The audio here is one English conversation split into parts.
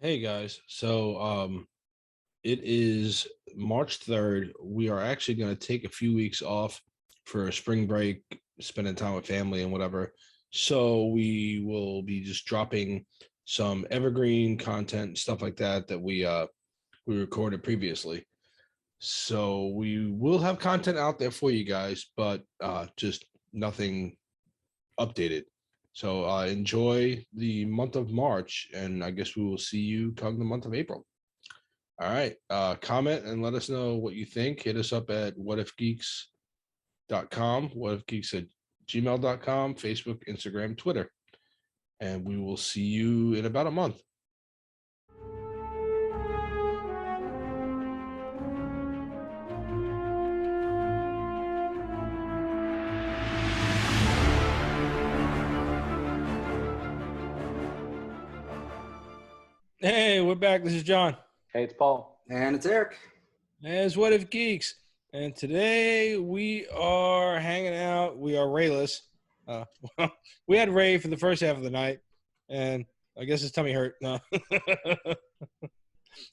Hey guys, it is March 3rd. We are actually going to take a few weeks off for a spring break, spending time with family and whatever. So we will be just dropping some evergreen content, stuff like that we recorded previously. So we will have content out there for you guys, but just nothing updated. So enjoy the month of March, and I guess we will see you come the month of April. All right. Comment and let us know what you think. Hit us up at whatifgeeks.com, whatifgeeks at gmail.com, Facebook, Instagram, Twitter. And we will see you in about a month. Hey, we're back. This is John. Hey, it's Paul. And it's Eric. As What If Geeks. And today we are hanging out. We are rayless. We had Ray for the first half of the night, and I guess his tummy hurt. No.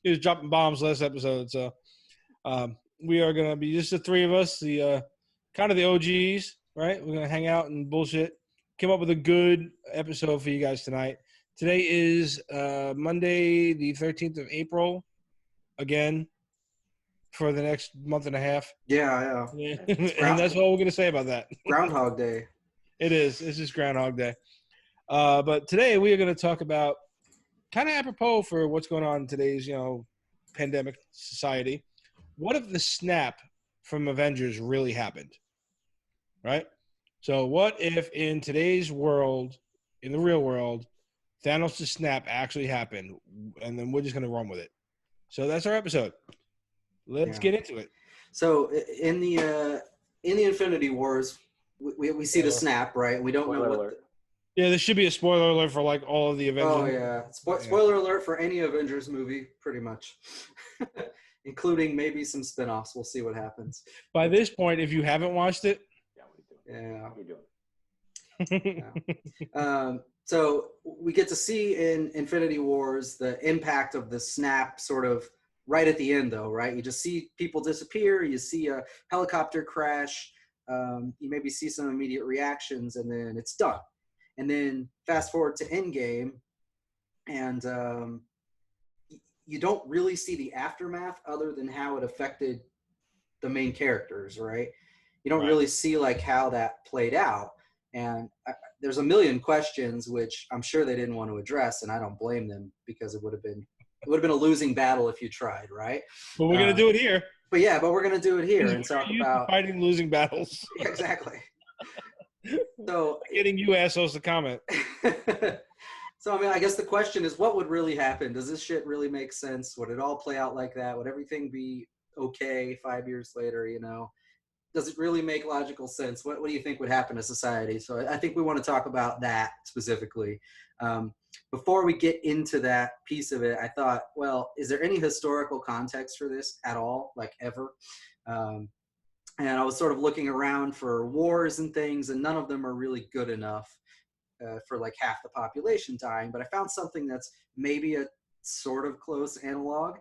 He was dropping bombs last episode. So we are going to be just the three of us, the kind of the OGs, right? We're going to hang out and bullshit. Came up with a good episode for you guys tonight. Today is Monday, the 13th of April, again, for the next month and a half. Yeah. And that's all we're going to say about that. Groundhog Day. It is. It's just Groundhog Day. But today we are going to talk about, kind of apropos for what's going on in today's, pandemic society. What if the snap from Avengers really happened? Right? So what if in today's world, in the real world, Thanos' snap actually happened, and then we're just going to run with it. So that's our episode. Let's get into it. So in the Infinity Wars, we see the snap, right? We don't know what. Yeah, there should be a spoiler alert for like all of the Avengers. Oh yeah, spoiler alert for any Avengers movie, pretty much, including maybe some spinoffs. We'll see what happens. By this point, if you haven't watched it, what are you doing? So we get to see in Infinity Wars the impact of the snap sort of right at the end, though, right? You just see people disappear. You see a helicopter crash. You maybe see some immediate reactions, and then it's done. And then fast forward to Endgame, and you don't really see the aftermath other than how it affected the main characters, right? You don't really see like how that played out. And there's a million questions, which I'm sure they didn't want to address, and I don't blame them because it would have been a losing battle if you tried, right? But we're gonna do it here. But we're gonna do it here and talk about fighting losing battles. Exactly. So getting you assholes to comment. So I mean, I guess the question is, what would really happen? Does this shit really make sense? Would it all play out like that? Would everything be okay 5 years later? Does it really make logical sense? What do you think would happen to society? So I think we want to talk about that specifically. Before we get into that piece of it, I thought, well, is there any historical context for this at all, like ever? And I was sort of looking around for wars and things, and none of them are really good enough for like half the population dying. But I found something that's maybe a sort of close analog.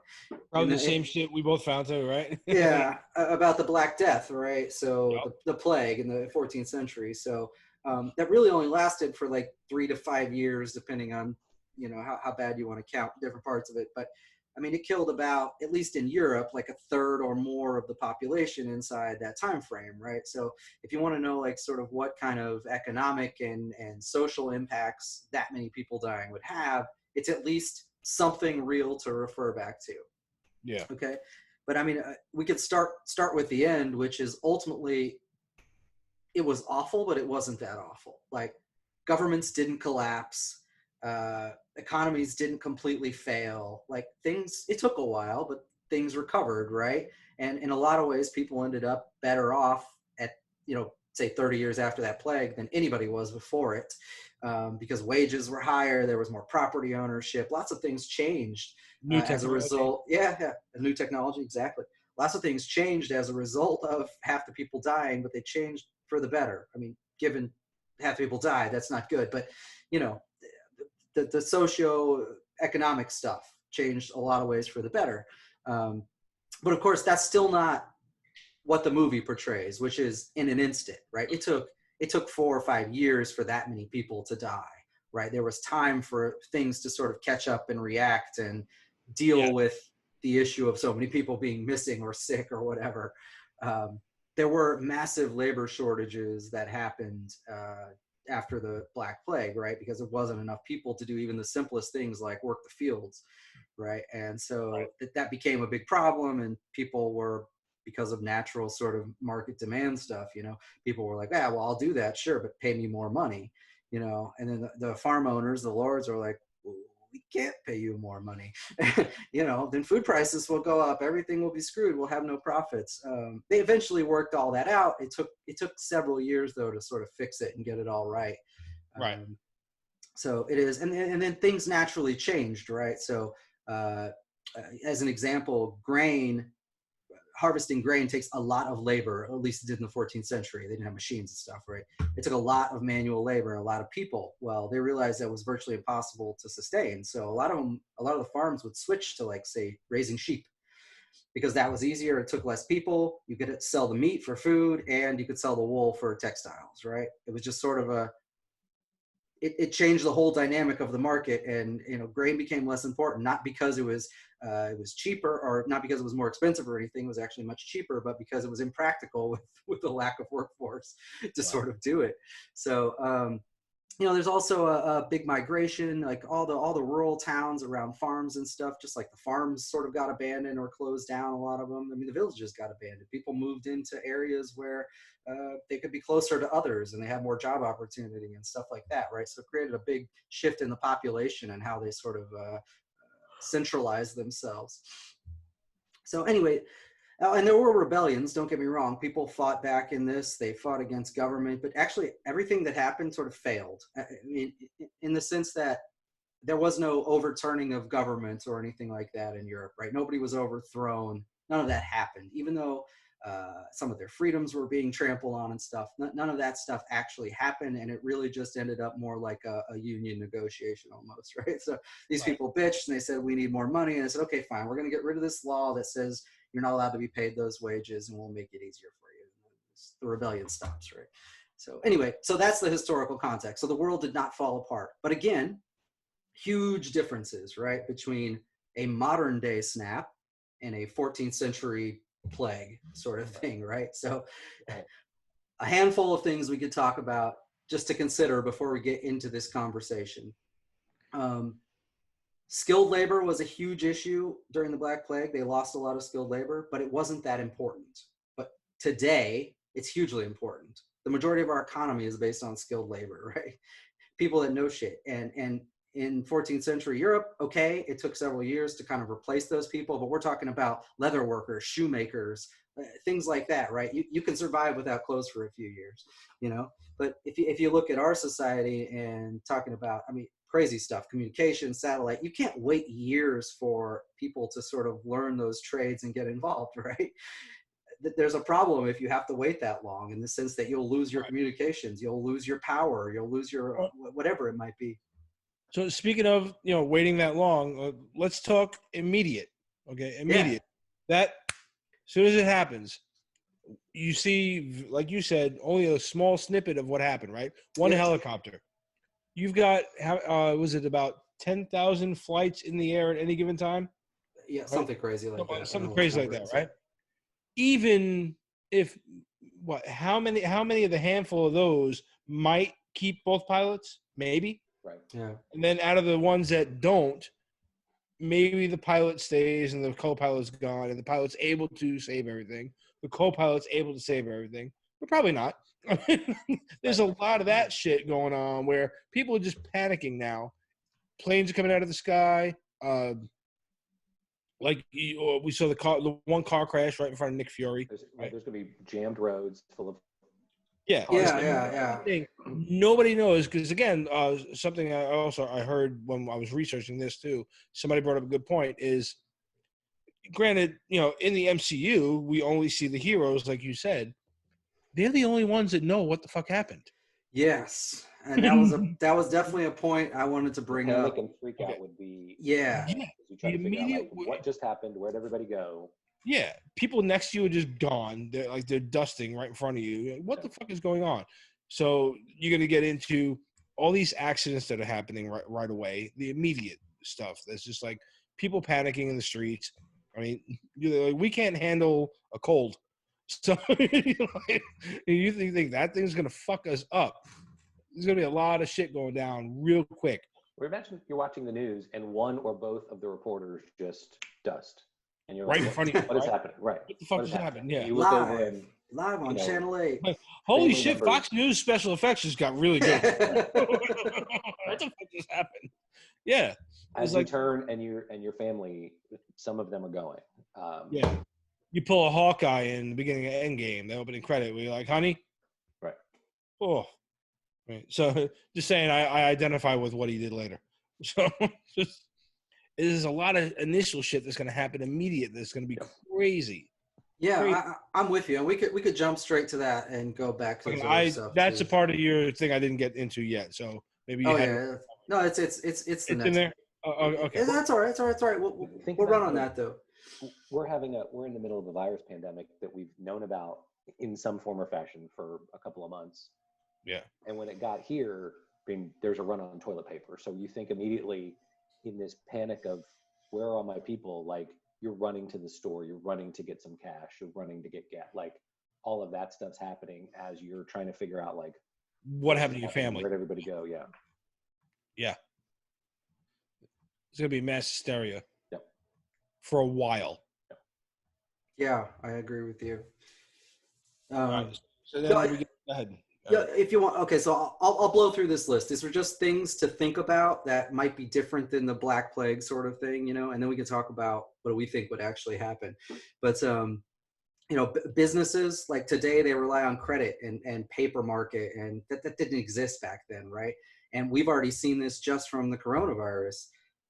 Probably the same shit we both found too, right? Yeah, about the Black Death, right? So the plague in the 14th century. So that really only lasted for like 3 to 5 years, depending on how bad you want to count different parts of it. But I mean, it killed about, at least in Europe, like a third or more of the population inside that time frame, right? So if you want to know like sort of what kind of economic and social impacts that many people dying would have, it's at least something real to refer back to. Yeah. Okay. But I mean, we could start with the end, which is ultimately, it was awful, but it wasn't that awful. Like, governments didn't collapse. Economies didn't completely fail. Like, it took a while, but things recovered, right? And in a lot of ways, people ended up better off at, say 30 years after that plague than anybody was before it, because wages were higher, there was more property ownership, lots of things changed as a result. Yeah, new technology, exactly. Lots of things changed as a result of half the people dying, but they changed for the better. I mean, given half the people died, that's not good, but the socio-economic stuff changed a lot of ways for the better. But of course, that's still not what the movie portrays, which is in an instant, right? It took 4 or 5 years for that many people to die, right? There was time for things to sort of catch up and react and deal with the issue of so many people being missing or sick or whatever. There were massive labor shortages that happened after the Black Plague, right? Because it wasn't enough people to do even the simplest things like work the fields, right? And so that became a big problem, and people were, because of natural sort of market demand stuff, people were like, well, I'll do that, sure, but pay me more money, and then the farm owners, the lords, are like, we can't pay you more money. Then food prices will go up, everything will be screwed, we'll have no profits. They eventually worked all that out. It took several years though to sort of fix it and get it all right. Right. So it is, and then things naturally changed, right? So as an example, harvesting grain takes a lot of labor, at least it did in the 14th century. They didn't have machines and stuff, right? It took a lot of manual labor, a lot of people. Well, they realized that was virtually impossible to sustain. So a lot of the farms would switch to, like, say, raising sheep, because that was easier. It took less people. You could sell the meat for food, and you could sell the wool for textiles, right? It was just sort of it changed the whole dynamic of the market, and grain became less important, not because it was cheaper, or not because it was more expensive or anything. It was actually much cheaper, but because it was impractical with the lack of workforce to sort of do it. So there's also a big migration, like all the rural towns around farms and stuff, just like the farms sort of got abandoned or closed down, a lot of them. I mean, the villages got abandoned. People moved into areas where they could be closer to others and they had more job opportunity and stuff like that, right? So it created a big shift in the population and how they sort of centralized themselves. So anyway, and there were rebellions, don't get me wrong. People fought back in this. They fought against government, but actually everything that happened sort of failed. I mean, in the sense that there was no overturning of governments or anything like that in Europe, right? Nobody was overthrown. None of that happened, even though some of their freedoms were being trampled on and stuff. None of that stuff actually happened, and it really just ended up more like a union negotiation almost, right? So these people bitched, and they said, we need more money. And I said, okay, fine, we're going to get rid of this law that says you're not allowed to be paid those wages, and we'll make it easier for you. The rebellion stops, right? So anyway, so that's the historical context. So the world did not fall apart. But again, huge differences, right, between a modern day snap and a 14th century plague sort of thing, right? So a handful of things we could talk about just to consider before we get into this conversation. Skilled labor was a huge issue during the Black Plague. They lost a lot of skilled labor, but it wasn't that important. But today, it's hugely important. The majority of our economy is based on skilled labor, right? People that know shit. And in 14th century Europe, okay, it took several years to kind of replace those people, but we're talking about leather workers, shoemakers, things like that, right? You can survive without clothes for a few years, But if you look at our society and talking about, I mean, crazy stuff, communication, satellite, you can't wait years for people to sort of learn those trades and get involved, right? There's a problem if you have to wait that long, in the sense that you'll lose your communications, you'll lose your power, you'll lose your whatever it might be. So speaking of, waiting that long, let's talk immediate. Okay, immediate. Yeah. That, as soon as it happens, you see, like you said, only a small snippet of what happened, right? One helicopter. You've got, was it about 10,000 flights in the air at any given time? Yeah, right? Something crazy like that. Something crazy like that, right? Even if, how many of the handful of those might keep both pilots? Maybe. Right. Yeah. And then out of the ones that don't, maybe the pilot stays and the co-pilot's gone, and the pilot's able to save everything. The co-pilot's able to save everything, but probably not. There's a lot of that shit going on where people are just panicking now. Planes are coming out of the sky. Like we saw the one car crash right in front of Nick Fury. There's going to be jammed roads full of. Yeah. Nobody knows, because again, something I heard when I was researching this too. Somebody brought up a good point. Is granted, in the MCU, we only see the heroes, like you said. They're the only ones that know what the fuck happened. Yes, and that was definitely a point I wanted to bring up. And freak out would be. Yeah. trying to figure out like what just happened, where'd everybody go? Yeah, people next to you are just gone. They're dusting right in front of you. What the fuck is going on? So you're gonna get into all these accidents that are happening right away. The immediate stuff that's just like people panicking in the streets. I mean, we can't handle a cold, so you think that thing's gonna fuck us up? There's gonna be a lot of shit going down real quick. Well, imagine you're watching the news and one or both of the reporters just dust. And you're Right like, in front of you. What is happening? Right. What the fuck is happening? Yeah. You look over and live on Channel 8. Like, holy shit, members. Fox News special effects just got really good. What the fuck just happened? Yeah. As you turn and your family, some of them are going. Yeah. You pull a Hawkeye in the beginning of Endgame, the opening credit, where you're like, honey? Right. Oh. Right. So just saying I identify with what he did later. So just there's a lot of initial shit that's going to happen immediate. That's going to be crazy. Yeah, crazy. I'm with you. And we could jump straight to that and go back to stuff. That's a part of your thing I didn't get into yet. So maybe you yeah. No, it's the next in there. Okay. Yeah, that's all right. It's all right. We'll run on that though. We're in the middle of a virus pandemic that we've known about in some form or fashion for a couple of months. Yeah. And when it got here, there's a run on toilet paper. So you think immediately in this panic of where are all my people? Like you're running to the store, you're running to get some cash, you're running to get gas. Like all of that stuff's happening as you're trying to figure out like what happened to your family? Where'd everybody go? Yeah. Yeah. It's gonna be mass hysteria. Yep. For a while. Yep. Yeah, I agree with you. Right. So then go ahead. Yeah, if you want. Okay, so I'll blow through this list. These are just things to think about that might be different than the Black Plague sort of thing, and then we can talk about what do we think would actually happen. But businesses like today, they rely on credit and paper market, and that didn't exist back then, right? And we've already seen this just from the coronavirus.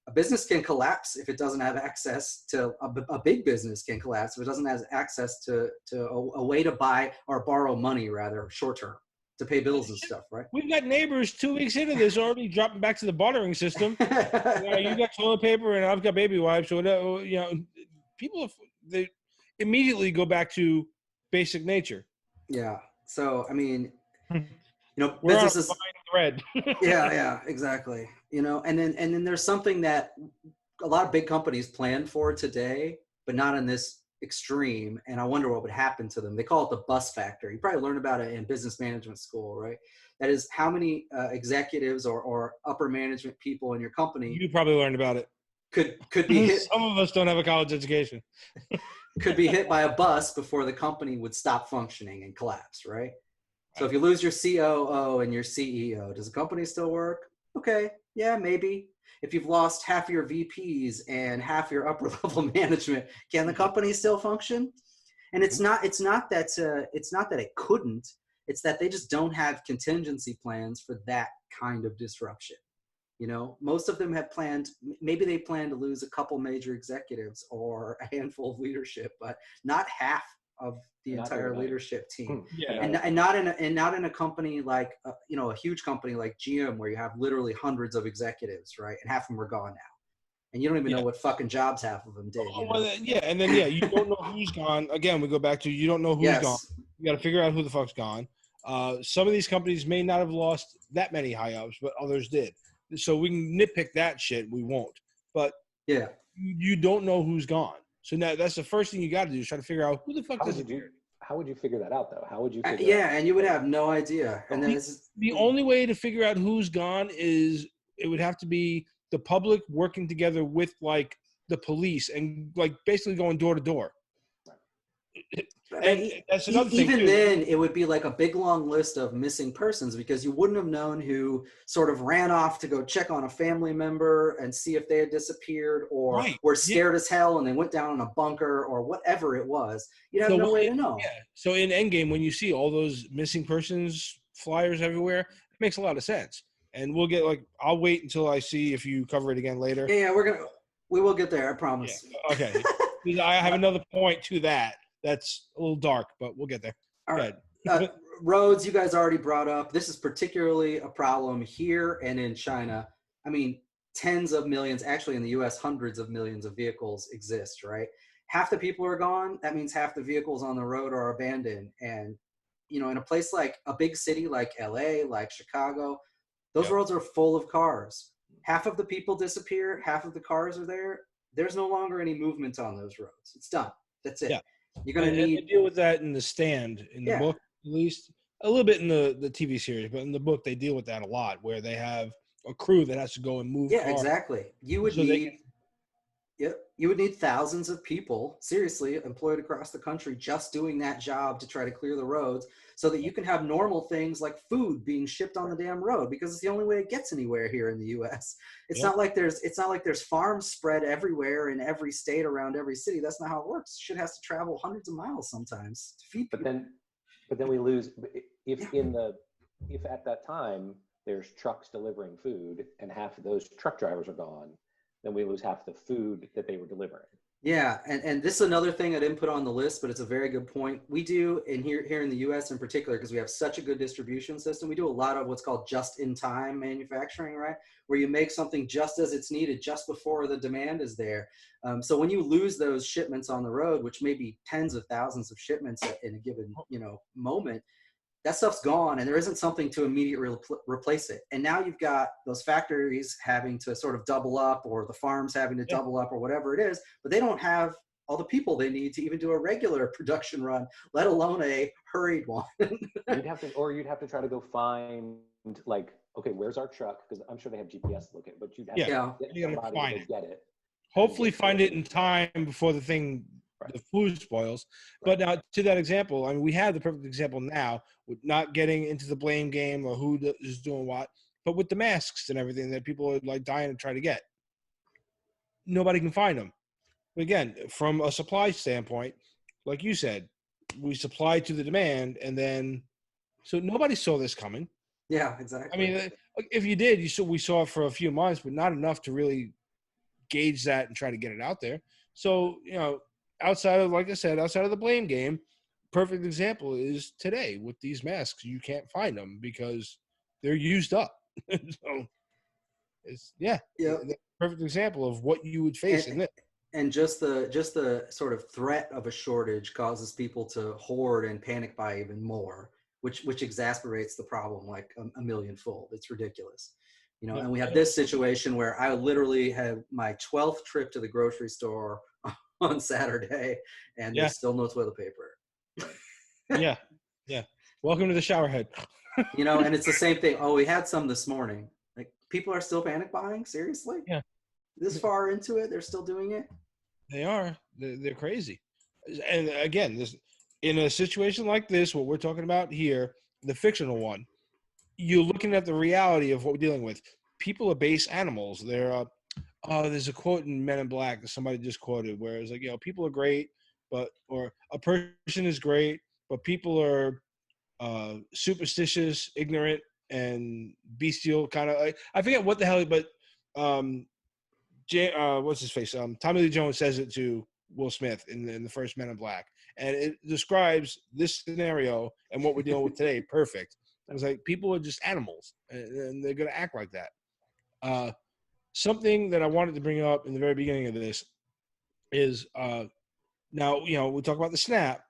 A business can collapse if it doesn't have access to a big business can collapse if it doesn't have access to a way to buy or borrow money rather short term to pay bills and stuff, right? We've got neighbors 2 weeks into this already dropping back to the bartering system. You got toilet paper and I've got baby wipes. Or whatever, people they immediately go back to basic nature. Yeah. So I mean, we're businesses. on a fine thread. yeah, exactly. And then there's something that a lot of big companies plan for today, but not in this extreme, and I wonder what would happen to them. They call it the bus factor. You probably learned about it in business management school, right? That is how many executives or upper management people in your company. You probably learned about it. Could be hit. Some of us don't have a college education. Could be hit by a bus before the company would stop functioning and collapse, right? So if you lose your COO and your CEO, does the company still work? Okay, yeah, maybe. If you've lost half your VPs and half your upper level management, can the company still function? And it's not that it couldn't. It's that they just don't have contingency plans for that kind of disruption. Most of them have planned. Maybe they plan to lose a couple major executives or a handful of leadership, but not half of the entire leadership team. Yeah. And not in a company like a huge company like GM where you have literally hundreds of executives, right? And half of them are gone now, and you don't even know what fucking jobs half of them did. And then you don't know who's gone. Again, we go back to you don't know who's gone. You got to figure out who the fuck's gone. Some of these companies may not have lost that many high ups, but others did. So we can nitpick that shit. We won't. But yeah, you don't know who's gone. So now that's the first thing you got to do is try to figure out who the fuck does it. How would you figure that out, though? How would you figure yeah, and you would have no idea. And then the only way to figure out who's gone is it would have to be the public working together with, like, the police and, like, basically going door to door. And that's another thing. Even then, it would be like a big, long list of missing persons because you wouldn't have known who sort of ran off to go check on a family member and see if they had disappeared or were scared as hell and they went down in a bunker or whatever it was. You'd have no way to know. Yeah. So in Endgame, when you see all those missing persons flyers everywhere, it makes a lot of sense. And we'll get I'll wait until I see if you cover it again later. Yeah, we will get there. I promise. Yeah. Okay. I have another point to that. That's a little dark, but we'll get there. All right. Roads, you guys already brought up. This is particularly a problem here and in China. I mean, tens of millions, actually in the US, hundreds of millions of vehicles exist, right? Half the people are gone. That means half the vehicles on the road are abandoned. And, you know, in a place like a big city like LA, like Chicago, those roads are full of cars. Half of the people disappear, half of the cars are there. There's no longer any movement on those roads. It's done. That's it. Yeah. You're going to need. They deal with that in The Stand, in the book, at least a little bit in the TV series, but in the book, they deal with that a lot, where they have a crew that has to go and move cars. Exactly. You would need. You would need thousands of people, seriously, employed across the country just doing that job to try to clear the roads so that you can have normal things like food being shipped on the damn road, because it's the only way it gets anywhere here in the US. It's not like there's farms spread everywhere in every state around every city. That's not how it works. Shit has to travel hundreds of miles sometimes to feed people. But then we lose if at that time there's trucks delivering food and half of those truck drivers are gone, then we lose half the food that they were delivering. Yeah, and this is another thing I didn't put on the list, but it's a very good point. We do, and here in the US in particular, because we have such a good distribution system, we do a lot of what's called just-in-time manufacturing, right? Where you make something just as it's needed, just before the demand is there. So when you lose those shipments on the road, which may be tens of thousands of shipments in a given moment, that stuff's gone, and there isn't something to immediately replace it. And now you've got those factories having to sort of double up, or the farms having to double up, or whatever it is, but they don't have all the people they need to even do a regular production run, let alone a hurried one. you'd have to try to go find, like, okay, where's our truck? Because I'm sure they have GPS to look at, but you'd have to get somebody to get it. Hopefully find it in time before the food spoils. But now, to that example, I mean, we have the perfect example now with not getting into the blame game or who is doing what, but with the masks and everything that people are like dying to try to get. Nobody can find them. But again, from a supply standpoint, like you said, we supply to the demand, and then so nobody saw this coming. Yeah, exactly. I mean, if you did, we saw it for a few months, but not enough to really gauge that and try to get it out there. So, outside of, like I said, outside of the blame game, perfect example is today with these masks. You can't find them because they're used up. So it's perfect example of what you would face in it. And just the sort of threat of a shortage causes people to hoard and panic buy even more, which exasperates the problem like a millionfold. It's ridiculous. And we have this situation where I literally have my 12th trip to the grocery store on Saturday, and there's still no toilet paper. Yeah. Welcome to the shower head. And it's the same thing. Oh, we had some this morning. Like, people are still panic buying? Seriously? Yeah. This far into it, they're still doing it? They are. They're crazy. And again, in a situation like this, what we're talking about here, the fictional one, you're looking at the reality of what we're dealing with. People are base animals. They're there's a quote in Men in Black that somebody just quoted where it's like, people are great, or a person is great, but people are superstitious, ignorant, and bestial kind of. I forget what the hell, but what's his face? Tommy Lee Jones says it to Will Smith in the first Men in Black, and it describes this scenario and what we're dealing with today perfect. It was like, people are just animals, and they're going to act like that. Something that I wanted to bring up in the very beginning of this is now, we talk about the snap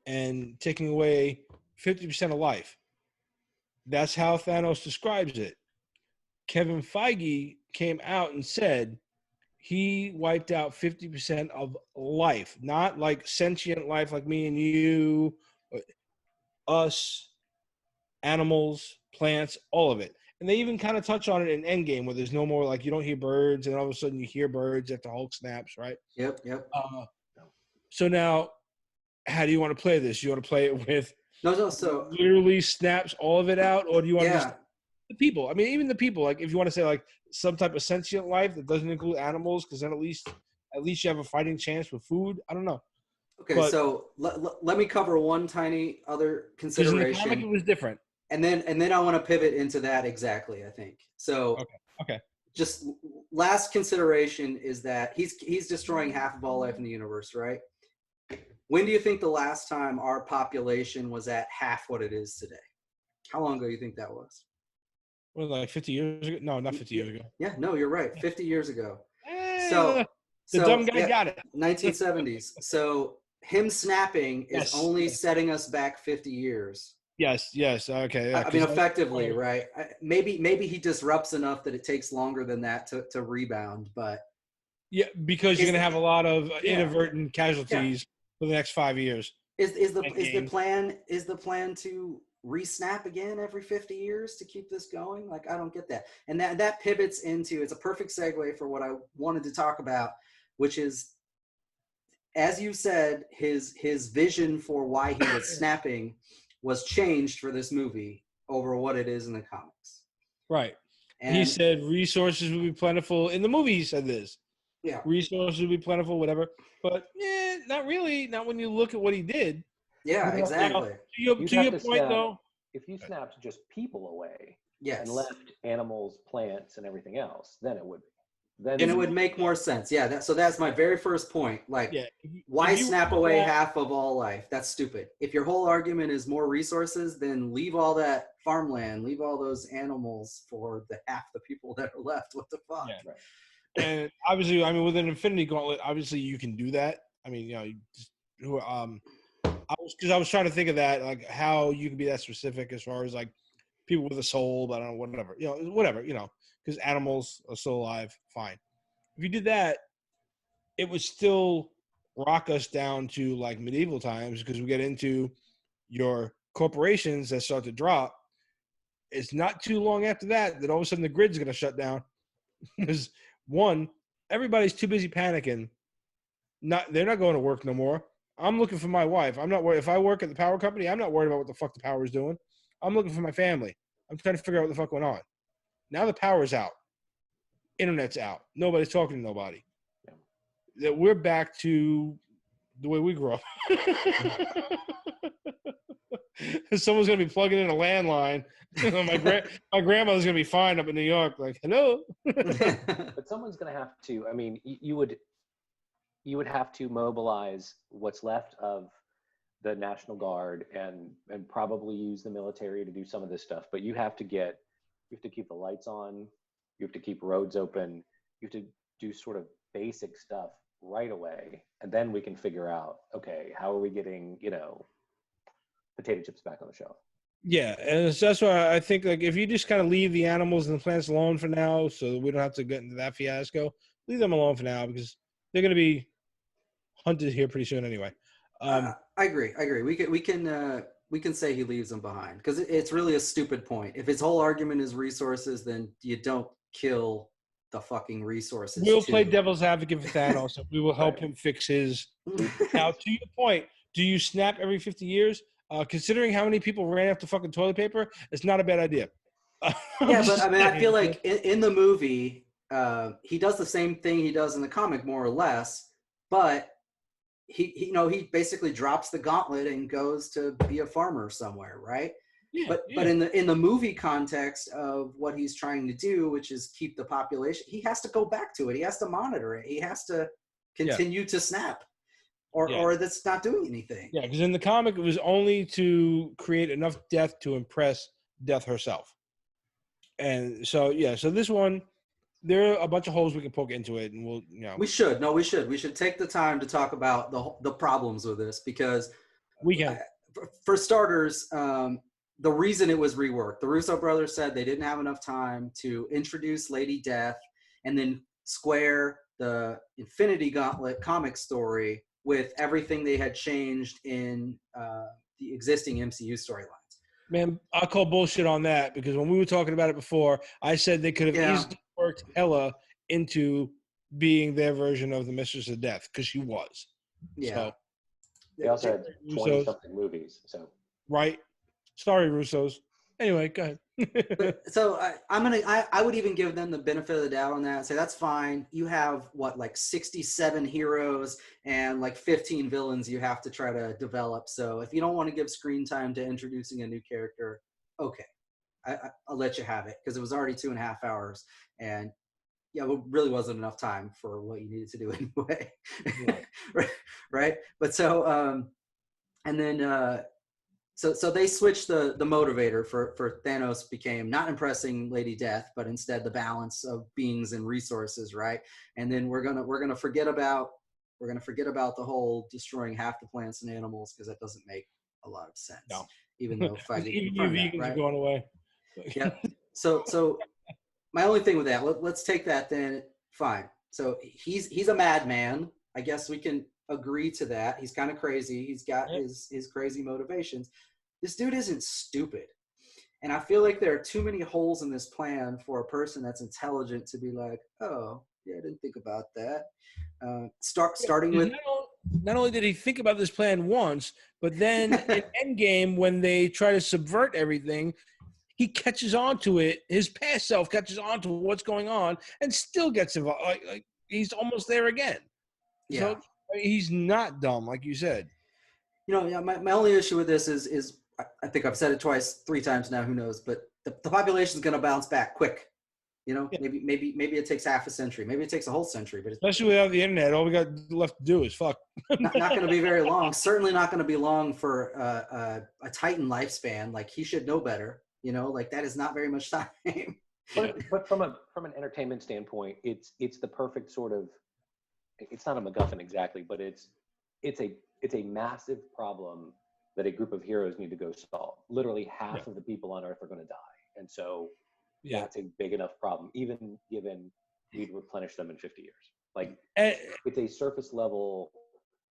and taking away 50% of life. That's how Thanos describes it. Kevin Feige came out and said he wiped out 50% of life, not like sentient life like me and you, us, animals, plants, all of it. And they even kind of touch on it in Endgame, where there's no more, like, you don't hear birds, and all of a sudden you hear birds after Hulk snaps, right? Yep. So now, how do you want to play this? You want to play it with so literally snaps all of it out, or do you want to just the people? I mean, even the people, like, if you want to say like some type of sentient life that doesn't include animals, because then at least you have a fighting chance with food. I don't know. Okay, so let me cover one tiny other consideration. Because in the comic it was different. And then I want to pivot into that exactly, I think. So okay. Just last consideration is that he's destroying half of all life in the universe, right? When do you think the last time our population was at half what it is today? How long ago do you think that was? What, like 50 years ago? No, not 50 years ago. Yeah, no, you're right. 50 years ago. The dumb guy got it. 1970s. So him snapping is Yes, only yes. setting us back 50 years. Yes. Okay. Yeah, I mean, effectively, right? Maybe he disrupts enough that it takes longer than that to rebound, but yeah, because you're gonna have a lot of inadvertent casualties for the next 5 years. Is the plan to re-snap again every 50 years to keep this going? Like, I don't get that. And that pivots into, it's a perfect segue for what I wanted to talk about, which is, as you said, his vision for why he was snapping was changed for this movie over what it is in the comics. Right. And he said resources will be plentiful. In the movie, he said this. Yeah. Resources will be plentiful, whatever. But not really. Not when you look at what he did. Yeah, exactly. To your point, though. If you snapped just people away and left animals, plants, and everything else, then it would be. Then it would make more sense. Yeah, so that's my very first point. Like, why snap away half of all life? That's stupid. If your whole argument is more resources, then leave all that farmland, leave all those animals for the half the people that are left. What the fuck? Yeah. Right. And obviously, I mean, with an Infinity Gauntlet, obviously you can do that. I mean, I was trying to think of that, like how you can be that specific as far as like people with a soul, but I don't know, whatever, because animals are still alive, fine. If you did that, it would still rock us down to like medieval times, because we get into your corporations that start to drop. It's not too long after that all of a sudden the grid's going to shut down. Because one, everybody's too busy panicking. They're not going to work no more. I'm looking for my wife. I'm not worried. If I work at the power company, I'm not worried about what the fuck the power is doing. I'm looking for my family. I'm trying to figure out what the fuck went on. Now the power's out. Internet's out. Nobody's talking to nobody. Yeah. That we're back to the way we grew up. Someone's going to be plugging in a landline. My grandmother's going to be fine up in New York. Like, hello. But someone's going to have to, I mean, you would have to mobilize what's left of the National Guard and probably use the military to do some of this stuff. But you have to keep the lights on. You have to keep roads open. You have to do sort of basic stuff right away. And then we can figure out, okay, how are we getting, potato chips back on the shelf? Yeah, and that's why I think, like, if you just kind of leave the animals and the plants alone for now, so we don't have to get into that fiasco, leave them alone for now, because they're going to be hunted here pretty soon anyway. I agree. We can say he leaves them behind, because it's really a stupid point. If his whole argument is resources, then you don't kill the fucking resources. We'll play devil's advocate for Thanos, and we will help him fix his. Now, to your point, do you snap every 50 years? Considering how many people ran after fucking toilet paper, it's not a bad idea. Yeah, but I mean, I feel like in the movie, he does the same thing he does in the comic, more or less, but he basically drops the gauntlet and goes to be a farmer somewhere, right? Yeah, but in the movie context of what he's trying to do, which is keep the population, he has to go back to it. He has to monitor it. He has to continue to snap, or that's not doing anything. Yeah, because in the comic, it was only to create enough death to impress Death herself. And so this one, there are a bunch of holes we can poke into it, and we should take the time to talk about the problems with this, because we can. For starters, the reason it was reworked, the Russo brothers said they didn't have enough time to introduce Lady Death and then square the Infinity Gauntlet comic story with everything they had changed in the existing MCU storylines. Man, I call bullshit on that, because when we were talking about it before, I said they could have easily worked Hela into being their version of the Mistress of Death, because she was. Yeah. So, they also had 20-something movies. So. Right. Sorry, Russos. Anyway, go ahead. So I would even give them the benefit of the doubt on that and say, that's fine. You have like 67 heroes and like 15 villains you have to try to develop. So if you don't want to give screen time to introducing a new character, okay, I'll let you have it, because it was already 2.5 hours, and it really wasn't enough time for what you needed to do anyway. Yeah. Right. But so, and then, So they switched the motivator for Thanos became not impressing Lady Death, but instead the balance of beings and resources, right? And then we're gonna forget about the whole destroying half the plants and animals, because that doesn't make a lot of sense. No. Even though Even you vegans right? are going away. Yeah. So my only thing with that, let's take that then. Fine. So he's a madman. I guess we can agree to that. He's kind of crazy. He's got his crazy motivations. This dude isn't stupid. And I feel like there are too many holes in this plan for a person that's intelligent to be like, oh, yeah, I didn't think about that. Starting with... Not only did he think about this plan once, but then in Endgame, when they try to subvert everything, he catches on to it. His past self catches on to what's going on and still gets involved. Like he's almost there again. Yeah. So he's not dumb, like you said. You know, my only issue with this is I think I've said it twice, 3 times now, who knows, but the population is going to bounce back quick. You know, maybe it takes half a century, maybe it takes a whole century, but especially without the internet, all we got left to do is fuck. not going to be very long. Certainly not going to be long for a Titan lifespan. Like, he should know better. You know, like, that is not very much time. But from an entertainment standpoint, it's the perfect sort of. It's not a MacGuffin exactly, but it's a massive problem that a group of heroes need to go solve. Literally half of the people on Earth are going to die, and so that's a big enough problem, even given we'd replenish them in 50 years. Like, it's a surface level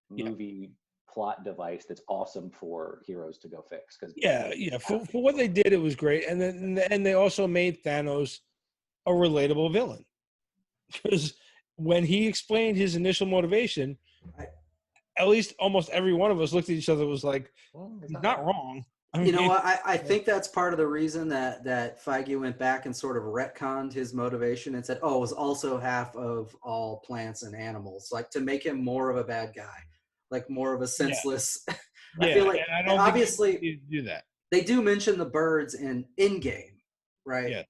movie plot device that's awesome for heroes to go fix. Because for what they did, it was great, and they also made Thanos a relatable villain, because when he explained his initial motivation, at least almost every one of us looked at each other and was like, he's not wrong. I mean, you know what? I think that's part of the reason that Feige went back and sort of retconned his motivation and said, oh, it was also half of all plants and animals, like to make him more of a bad guy, like more of a senseless. I feel like, I don't obviously think do that. They do mention the birds in game, right? Yeah.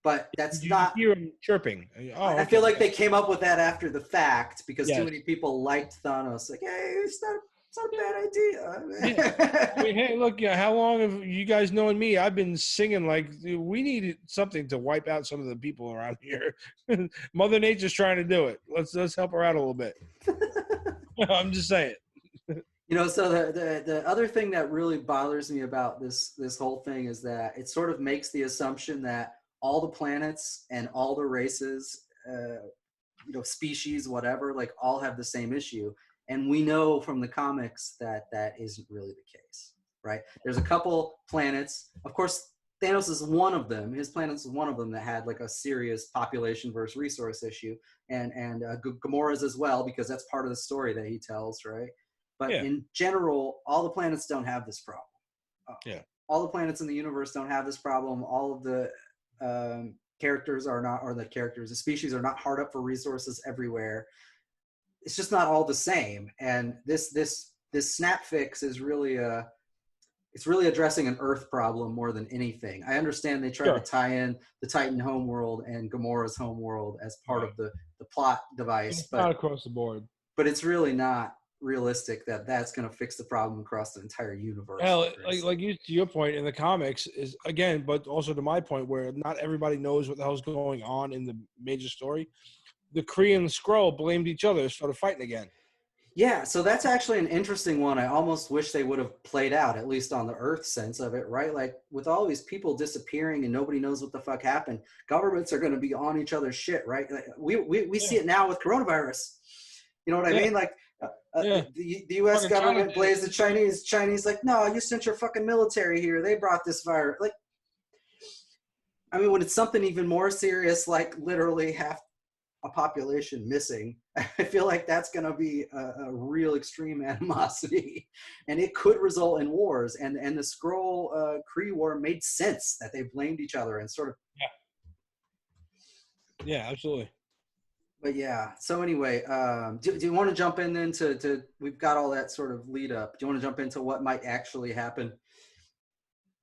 But that's you not. Hear him chirping. I feel like they came up with that after the fact because too many people liked Thanos. Like, hey, it's not a bad idea. I mean, hey, look, how long have you guys known me? I've been singing like we needed something to wipe out some of the people around here. Mother Nature's trying to do it. Let's help her out a little bit. I'm just saying. You know, so the other thing that really bothers me about this whole thing is that it sort of makes the assumption that all the planets and all the races, species, whatever, like all have the same issue. And we know from the comics that isn't really the case, right? There's a couple planets. Of course, Thanos is one of them. His planet is one of them that had like a serious population versus resource issue. And Gamora's as well, because that's part of the story that he tells, right? But in general, all the planets don't have this problem. All the planets in the universe don't have this problem. All of the the species are not hard up for resources everywhere. It's just not all the same. And this snap fix is really it's really addressing an Earth problem more than anything. I understand they tried to tie in the Titan homeworld and Gamora's homeworld as part of the plot device, but not across the board. But it's really not realistic that that's going to fix the problem across the entire universe. Hell, like you, to your point in the comics is again, but also to my point where not everybody knows what the hell's going on in the major story. The Kree and the Skrull blamed each other, started fighting again. Yeah, so that's actually an interesting one. I almost wish they would have played out, at least on the Earth sense of it, right? Like, with all these people disappearing and nobody knows what the fuck happened, governments are going to be on each other's shit, right? Like, we see it now with coronavirus. You know what I mean? Like, the U.S. government blames the Chinese. Chinese like, no, you sent your fucking military here. They brought this virus. Like, I mean, when it's something even more serious, like literally half a population missing, I feel like that's going to be a real extreme animosity, and it could result in wars. And the Skrull Kree war made sense that they blamed each other and sort of. Yeah, absolutely. But yeah, so anyway, do you want to jump in then to we've got all that sort of lead up. Do you want to jump into what might actually happen?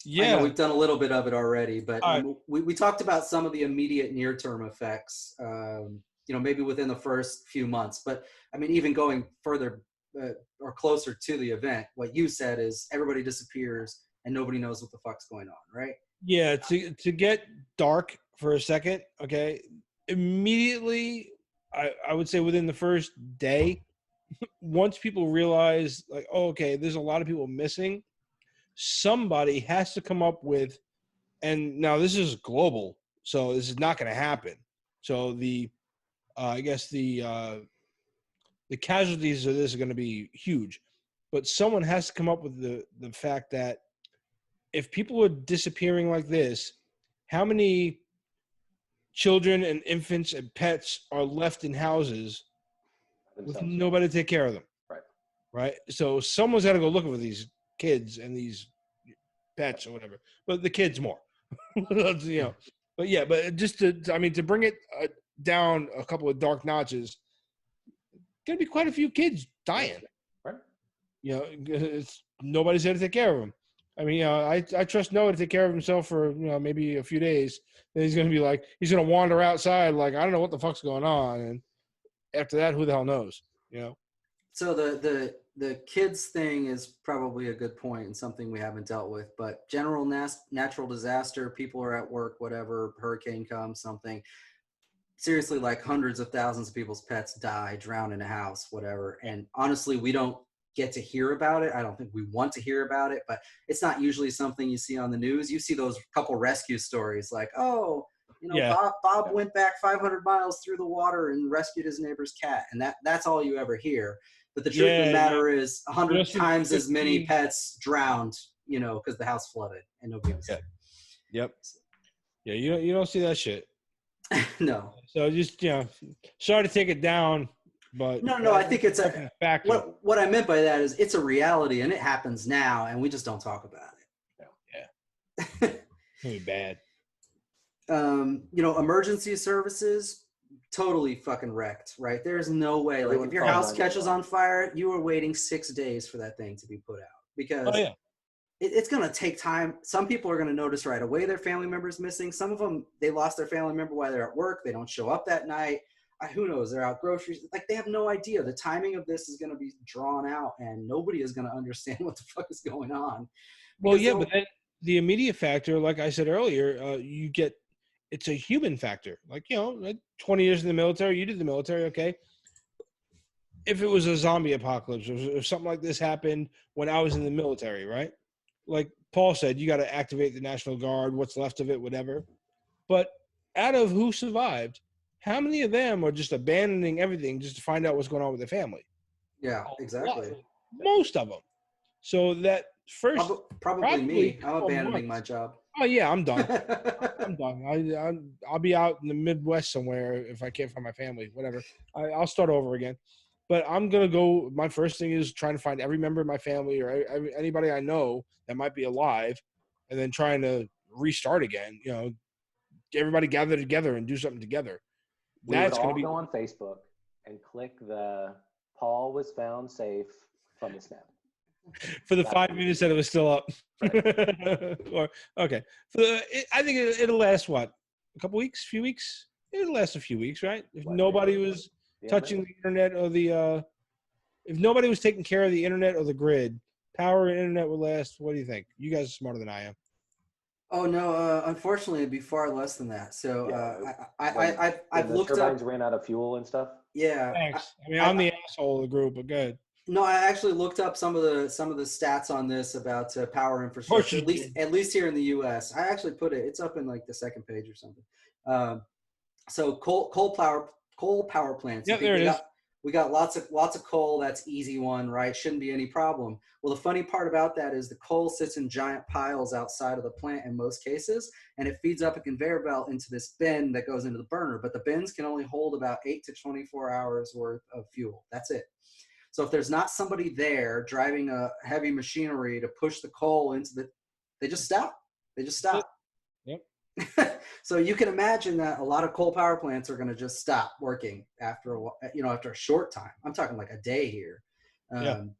Yeah. I know we've done a little bit of it already, but we talked about some of the immediate near-term effects, maybe within the first few months. But, I mean, even going further or closer to the event, what you said is everybody disappears. and nobody knows what the fuck's going on, right? Yeah, to get dark for a second, okay. Immediately, I would say within the first day, once people realize like, oh, okay, there's a lot of people missing, somebody has to come up with, and now this is global, so this is not going to happen. So I guess the casualties of this are going to be huge, but someone has to come up with the fact that if people are disappearing like this, how many children and infants and pets are left in houses with nobody to take care of them? Right. So someone's got to go looking for these kids and these pets or whatever, but the kids more, you know. But yeah, but just to bring it down a couple of dark notches, gonna be quite a few kids dying. Right. You know, nobody's there to take care of them. I mean, I trust Noah to take care of himself for, maybe a few days. Then he's going to be like, he's going to wander outside like, I don't know what the fuck's going on. And after that, who the hell knows, So the kids thing is probably a good point and something we haven't dealt with. But general natural disaster, people are at work, whatever, hurricane comes, something. Seriously, like hundreds of thousands of people's pets die, drown in a house, whatever. And honestly, we don't get to hear about it. I don't think we want to hear about it, but it's not usually something you see on the news. You see those couple rescue stories like, oh, Bob went back 500 miles through the water and rescued his neighbor's cat. And that's all you ever hear. But the truth of the matter is 100 times as many pets drowned, because the house flooded and nobody was there. Yep. Yeah, you don't see that shit. No. So just, sorry to take it down, but no, I think it's a fact. What I meant by that is it's a reality and it happens now and we just don't talk about it. Yeah. Really bad. Emergency services totally fucking wrecked, right? There's no way. Like if your house catches on fire, you are waiting 6 days for that thing to be put out because it's going to take time. Some people are going to notice right away their family member's missing. Some of them, they lost their family member while they're at work. They don't show up that night. Who knows? They're out groceries. Like they have no idea. The timing of this is going to be drawn out and nobody is going to understand what the fuck is going on. Well, but then the immediate factor, like I said earlier, it's a human factor. Like, 20 years in the military, you did the military, okay? If it was a zombie apocalypse or something like this happened when I was in the military, right? Like Paul said, you got to activate the National Guard, what's left of it, whatever. But out of who survived, how many of them are just abandoning everything just to find out what's going on with their family? Yeah, exactly. Most of them. So that first... Probably me. I'm abandoning my job. Oh, yeah, I'm done. I'm done. I'll be out in the Midwest somewhere if I can't find my family, whatever. I'll start over again. But I'm going to go, my first thing is trying to find every member of my family or anybody I know that might be alive and then trying to restart again, everybody gather together and do something together. That's going to be... go on Facebook and click the Paul was found safe from the snap. For the 5 minutes that it was still up. Right. Okay. I think it'll last, what, a couple weeks, few weeks? It'll last a few weeks, right? If nobody was touching the internet or if nobody was taking care of the internet or the grid, power and internet will last. What do you think? You guys are smarter than I am. Oh no! Unfortunately, it'd be far less than that. So I've looked up. Turbines ran out of fuel and stuff. Yeah. Thanks. I'm the asshole of the group, but good. No, I actually looked up some of the stats on this about power infrastructure. At least here in the U.S. I actually put it. It's up in like the second page or something. So coal power plants. Yeah, there it is. We got lots of coal. That's easy one, right? Shouldn't be any problem. Well, the funny part about that is the coal sits in giant piles outside of the plant in most cases, and it feeds up a conveyor belt into this bin that goes into the burner. But the bins can only hold about 8 to 24 hours worth of fuel. That's it. So if there's not somebody there driving a heavy machinery to push the coal they just stop. They just stop. Yep. So you can imagine that a lot of coal power plants are going to just stop working after a short time. I'm talking like a day here. And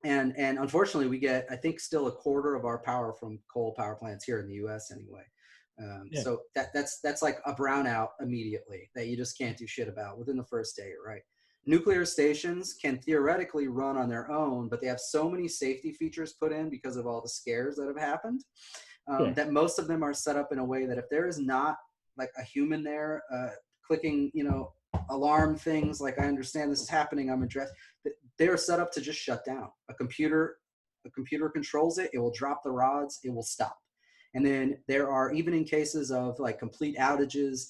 unfortunately we get, I think, still a quarter of our power from coal power plants here in the US anyway. So that's like a brownout immediately that you just can't do shit about within the first day, right? nuclear stations can theoretically run on their own, but they have so many safety features put in because of all the scares that have happened, that most of them are set up in a way that if there is not like a human there clicking, alarm things like, I understand this is happening, I'm addressed, they are set up to just shut down. A computer controls it, it will drop the rods, it will stop. And then there are, even in cases of like complete outages,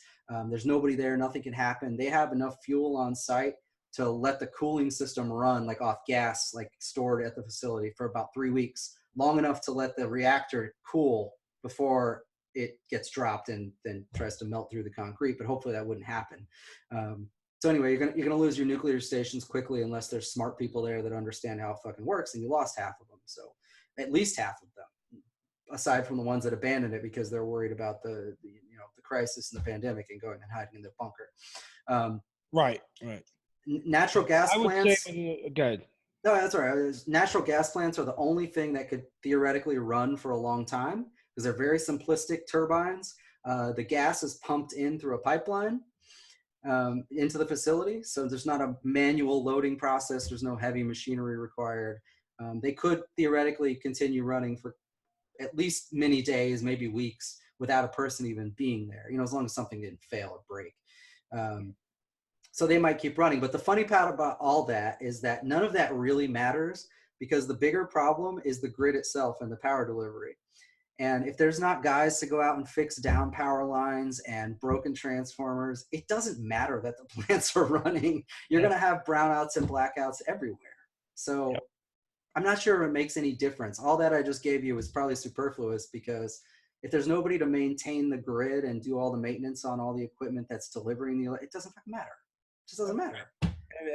there's nobody there, nothing can happen, they have enough fuel on site to let the cooling system run like off gas, like stored at the facility for about 3 weeks, long enough to let the reactor cool before it gets dropped and then tries to melt through the concrete. But hopefully that wouldn't happen. So anyway, you're gonna lose your nuclear stations quickly unless there's smart people there that understand how it fucking works, and you lost half of them. So at least half of them, aside from the ones that abandoned it because they're worried about the crisis and the pandemic and going and hiding in their bunker. Right. Natural gas plants. Good. No, that's all right. Natural gas plants are the only thing that could theoretically run for a long time because they're very simplistic turbines. The gas is pumped in through a pipeline into the facility, so there's not a manual loading process. There's no heavy machinery required. They could theoretically continue running for at least many days, maybe weeks, without a person even being there, as long as something didn't fail or break. So they might keep running. But the funny part about all that is that none of that really matters because the bigger problem is the grid itself and the power delivery. And if there's not guys to go out and fix down power lines and broken transformers, it doesn't matter that the plants are running. You're going to have brownouts and blackouts everywhere. So I'm not sure if it makes any difference. All that I just gave you is probably superfluous because if there's nobody to maintain the grid and do all the maintenance on all the equipment that's delivering it doesn't fucking matter. It just doesn't matter.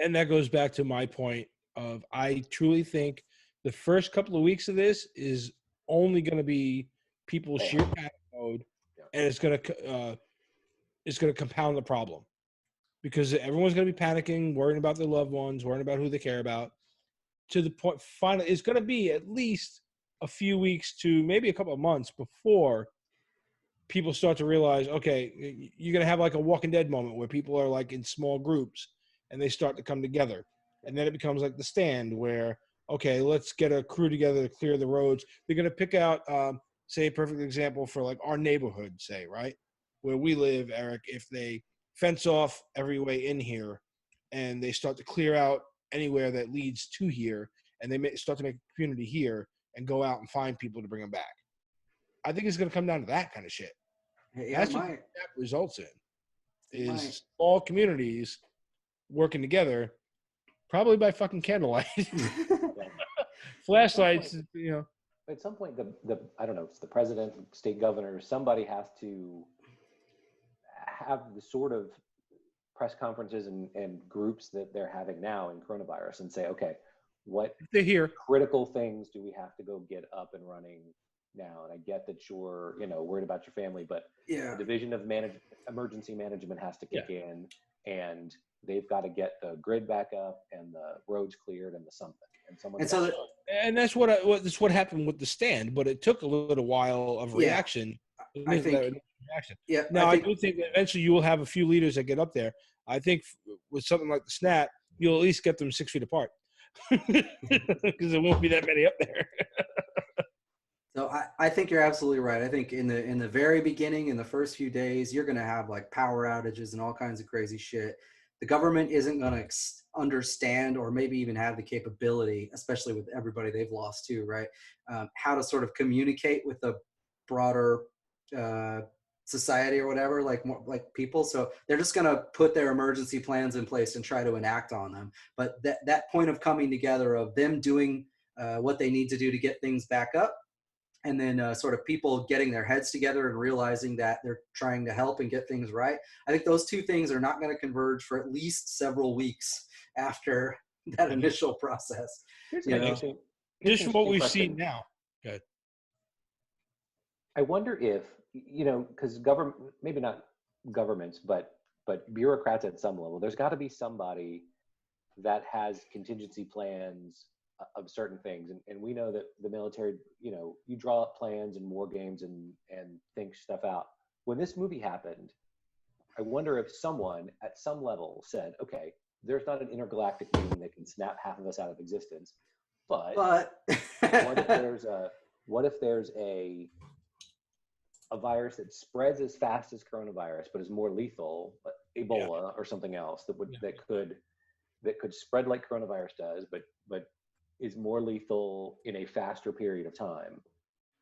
And that goes back to my point of I truly think the first couple of weeks of this is only going to be people's sheer panic mode, and it's going to compound the problem because everyone's going to be panicking, worrying about their loved ones, worrying about who they care about. To the point, finally, it's going to be at least a few weeks to maybe a couple of months before people start to realize, okay, you're going to have like a Walking Dead moment where people are like in small groups and they start to come together. And then it becomes like The Stand where, okay, let's get a crew together to clear the roads. They're going to pick out, say, a perfect example for like our neighborhood, say, right? Where we live, Eric, if they fence off every way in here and they start to clear out anywhere that leads to here and they start to make a community here and go out and find people to bring them back. I think it's going to come down to that kind of shit. That's what that results in is small communities working together, probably by fucking candlelight. Flashlights, At some point, the I don't know, it's the president, state governor, somebody has to have the sort of press conferences and groups that they're having now in coronavirus and say, okay, what critical things do we have to go get up and running now? And I get that you're, worried about your family, but the division of emergency management has to kick in, and they've got to get the grid back up and the roads cleared and the something. And that's what happened with The Stand, but it took a little while of reaction. I think. Now I do think that eventually you will have a few leaders that get up there. I think with something like the Snap, you'll at least get them 6 feet apart because there won't be that many up there. So I think you're absolutely right. I think in the very beginning, in the first few days, you're going to have like power outages and all kinds of crazy shit. The government isn't going to understand or maybe even have the capability, especially with everybody they've lost too, right? How to sort of communicate with the broader society or whatever, like people. So they're just going to put their emergency plans in place and try to enact on them. But that point of coming together of them doing what they need to do to get things back up, and then sort of people getting their heads together and realizing that they're trying to help and get things right. I think those two things are not going to converge for at least several weeks after that initial process. Just what we've seen now. Good. I wonder if, because government, maybe not governments, but bureaucrats at some level, there's got to be somebody that has contingency plans of certain things. And we know that the military, you draw up plans and war games and think stuff out. When this movie happened, I wonder if someone at some level said, okay, there's not an intergalactic being that can snap half of us out of existence. But what if there's a virus that spreads as fast as coronavirus, but is more lethal, Ebola or something else that could spread like coronavirus does, but is more lethal in a faster period of time?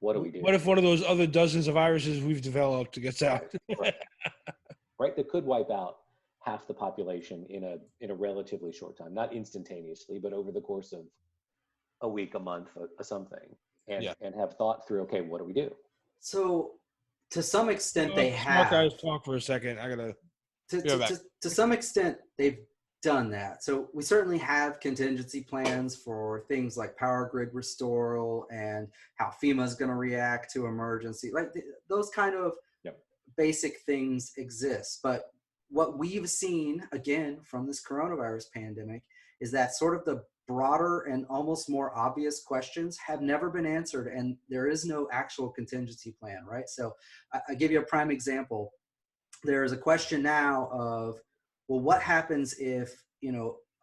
What do we do? What if one of those other dozens of viruses we've developed gets out? Right, that could wipe out half the population in a relatively short time, not instantaneously, but over the course of a week, a month, something, and have thought through, okay, what do we do? So to some extent they have. Smart guys talk for a second. I gotta to some extent they've done that. So we certainly have contingency plans for things like power grid restoral and how FEMA is going to react to emergency. Like those kind of basic things exist. But what we've seen, again, from this coronavirus pandemic is that sort of the broader and almost more obvious questions have never been answered, and there is no actual contingency plan, right? So I give you a prime example. There's a question now of, well, what happens if,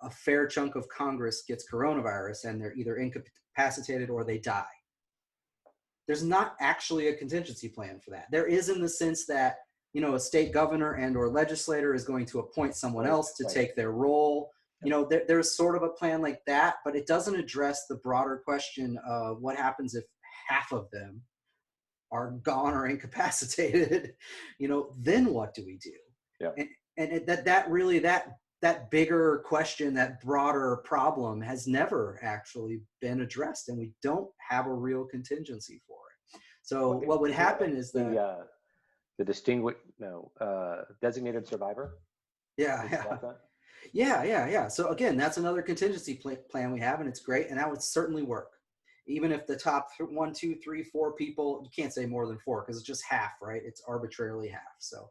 a fair chunk of Congress gets coronavirus and they're either incapacitated or they die? There's not actually a contingency plan for that. There is, in the sense that, a state governor and or legislator is going to appoint someone else to take their role. There's sort of a plan like that, but it doesn't address the broader question of what happens if half of them are gone or incapacitated. Then what do we do? Yeah. And that bigger question, that broader problem has never actually been addressed, and we don't have a real contingency for it. So what would happen is that the designated survivor. Yeah. So again, that's another contingency plan we have, and it's great, and that would certainly work. Even if the top 1, 2, 3, 4 people, you can't say more than 4 because it's just half, right? It's arbitrarily half. So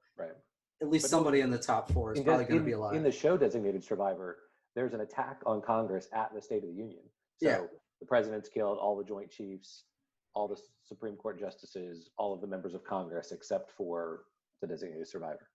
at least somebody in the top 4 is probably going to be alive. In the show Designated Survivor, there's an attack on Congress at the State of the Union. So the president's killed, all the Joint Chiefs, all the Supreme Court justices, all of the members of Congress, except for the Designated Survivor.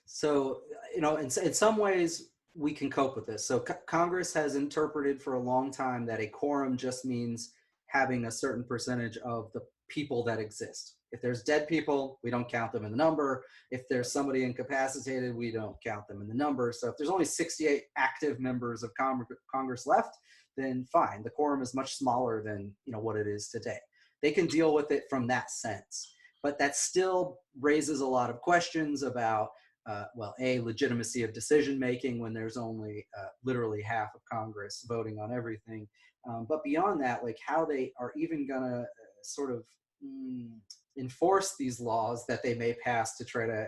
So, in some ways we can cope with this. So Congress has interpreted for a long time that a quorum just means having a certain percentage of the people that exist. If there's dead people, we don't count them in the number. If there's somebody incapacitated, we don't count them in the number. So if there's only 68 active members of Congress left, then fine. The quorum is much smaller than what it is today. They can deal with it from that sense. But that still raises a lot of questions about legitimacy of decision-making when there's only literally half of Congress voting on everything. But beyond that, like how they are even gonna sort of enforce these laws that they may pass to try to